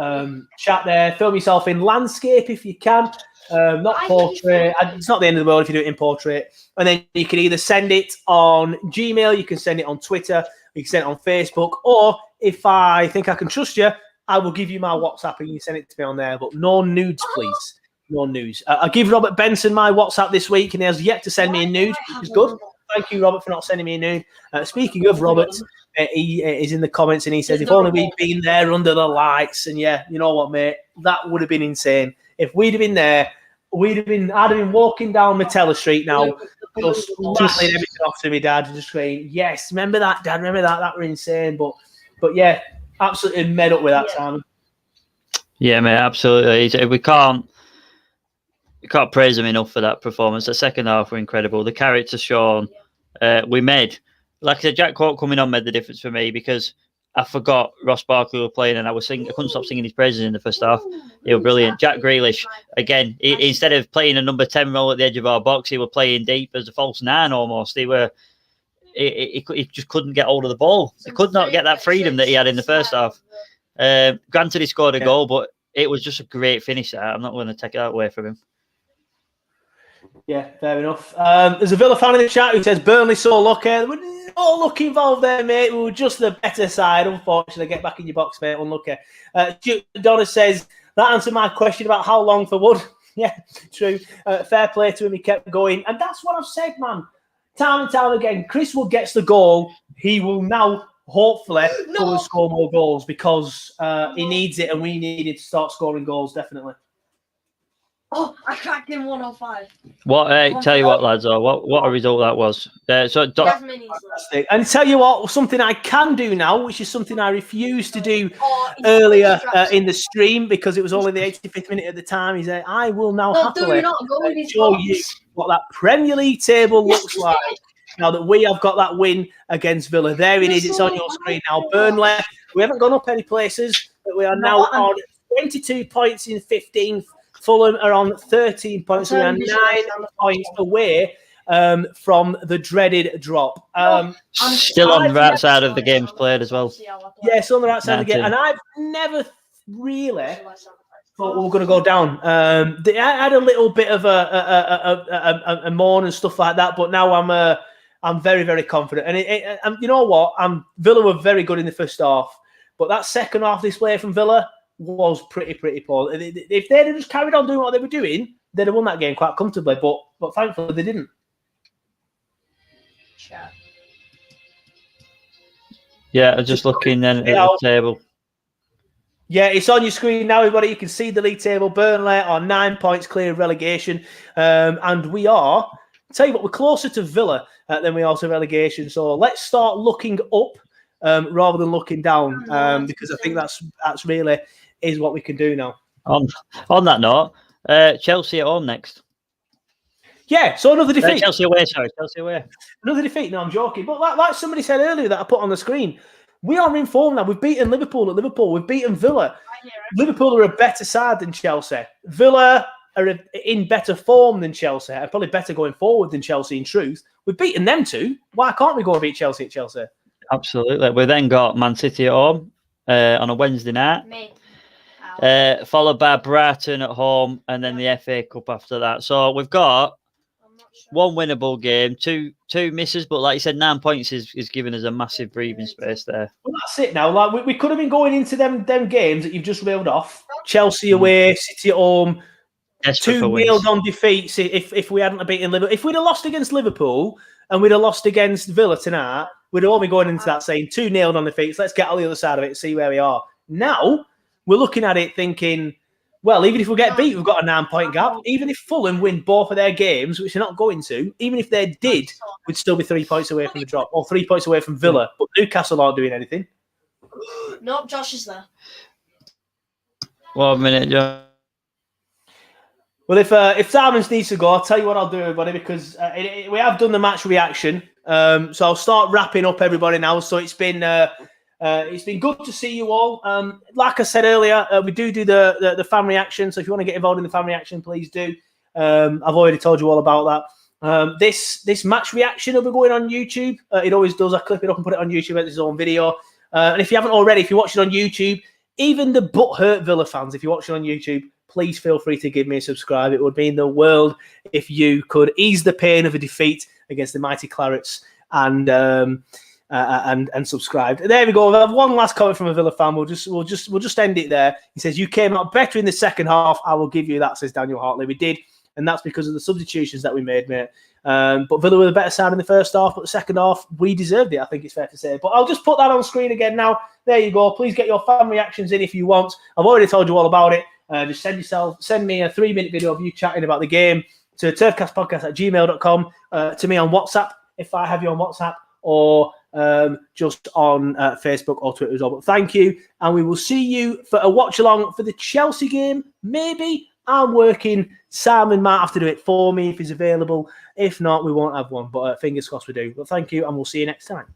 chat there. Film yourself in landscape if you can. Not portrait. It's not the end of the world if you do it in portrait. And then you can either send it on Gmail, you can send it on Twitter, you can send it on Facebook, or if I think I can trust you, I will give you my WhatsApp and you send it to me on there. But no nudes, please. No nudes. I give Robert Benson my WhatsApp this week and he has yet to send me a nude, which is good. Thank you, Robert, for not sending me a nude. Speaking of Robert, he is in the comments and he says, if only we'd been there under the lights. And yeah, you know what, mate? That would have been insane. If we'd have been there, I'd have been walking down Metella Street now, just rattling everything off to me, Dad, just saying, yes, remember that, Dad, remember that? That were insane. But yeah, absolutely made up with that, Simon. Yeah, mate, absolutely. We can't praise him enough for that performance. The second half were incredible. The character shown, we made. Like I said, Jack Cork coming on made the difference for me because I forgot Ross Barkley were playing and I couldn't stop singing his praises in the first half. He was brilliant. Jack Grealish, again, instead of playing a number 10 role at the edge of our box, he was playing deep as a false 9 almost. He just couldn't get hold of the ball. He could not get that freedom that he had in the first half. Granted, he scored a goal, but it was just a great finish. I'm not going to take that away from him. Yeah, fair enough. There's a Villa fan in the chat who says Burnley so lucky. There were no luck involved there, mate. We were just the better side, unfortunately. Get back in your box, mate. Unlucky. Donna says that answered my question about how long for Wood. Yeah, true. Fair play to him. He kept going. And that's what I've said, man. Time and time again, Chris Wood gets the goal. He will now hopefully go and score more goals because he needs it and we needed to start scoring goals, definitely. Oh, I cracked in 105. Tell you what, lads, what a result that was. And tell you what, something I can do now, which is something I refused to do earlier in the stream because it was only the 85th minute at the time. He said, I will now happily show you what that Premier League table looks like now that we have got that win against Villa. There it is. It's on your screen now. Burnley, we haven't gone up any places, but we are now on 22 points in 15th. Fulham are on 13 points. So we are 9 points away from the dreaded drop. Still on the right side of the games played as well. Yeah, still on the right side of the game. And I've never really thought we were going to go down. I had a little bit of a mourn and stuff like that, but now I'm very, very confident. And you know what? Villa were very good in the first half, but that second half display from Villa was pretty poor. If they'd have just carried on doing what they were doing, they'd have won that game quite comfortably. But thankfully they didn't. Yeah, I was just looking then at the table. Yeah, it's on your screen now, everybody. You can see the league table. Burnley are 9 points clear of relegation, and we are. I'll tell you what, we're closer to Villa than we are to relegation. So let's start looking up rather than looking down, because I think that's really is what we can do now. On that note, Chelsea at home next. Yeah, so another defeat. Chelsea away, sorry. Chelsea away. Another defeat. No, I'm joking. But like somebody said earlier that I put on the screen, we are in form now. We've beaten Liverpool at Liverpool. We've beaten Villa. Liverpool are a better side than Chelsea. Villa are in better form than Chelsea. And probably better going forward than Chelsea, in truth. We've beaten them too. Why can't we go and beat Chelsea at Chelsea? Absolutely. We then got Man City at home on a Wednesday night. followed by Brighton at home, and then the FA Cup after that. So we've got one winnable game, two misses, but like you said, 9 points is giving us a massive breathing space there. Well, that's it now. Like we could have been going into them games that you've just reeled off. Chelsea away, City at home. Desperate 2-0 on defeats if we hadn't beaten Liverpool. If we'd have lost against Liverpool and we'd have lost against Villa tonight, we'd all be going into that saying 2-0 on defeats. Let's get on the other side of it and see where we are. Now, we're looking at it thinking, well, even if we get beat, we've got a 9-point gap. Even if Fulham win both of their games, which they're not going to, even if they did, we'd still be 3 points away from the drop, or 3 points away from Villa. But Newcastle aren't doing anything. Nope, Josh is there. 1 minute, John. Well, if Simons needs to go, I'll tell you what I'll do, everybody, because we have done the match reaction. So I'll start wrapping up everybody now. So it's been good to see you all. Like I said earlier, we do the fan reaction. So if you want to get involved in the fan reaction, please do. I've already told you all about that. This match reaction will be going on YouTube. It always does. I clip it up and put it on YouTube as its own video. And if you haven't already, if you watch it on YouTube, even the butthurt Villa fans, if you watch it on YouTube, please feel free to give me a subscribe. It would mean the world if you could ease the pain of a defeat against the mighty Clarets and subscribe. There we go. We'll have one last comment from a Villa fan. We'll just end it there. He says, "You came out better in the second half. I will give you that," says Daniel Hartley. We did, and that's because of the substitutions that we made, mate. But Villa were the better side in the first half, but the second half, we deserved it, I think it's fair to say. But I'll just put that on screen again now. There you go. Please get your fan reactions in if you want. I've already told you all about it. Just send me a 3-minute video of you chatting about the game to turfcastpodcast@gmail.com, to me on WhatsApp if I have you on WhatsApp, or just on Facebook or Twitter as well. But thank you, and we will see you for a watch along for the Chelsea game. Maybe I'm working. Simon might have to do it for me if he's available. If not, we won't have one. But fingers crossed we do. But thank you, and we'll see you next time.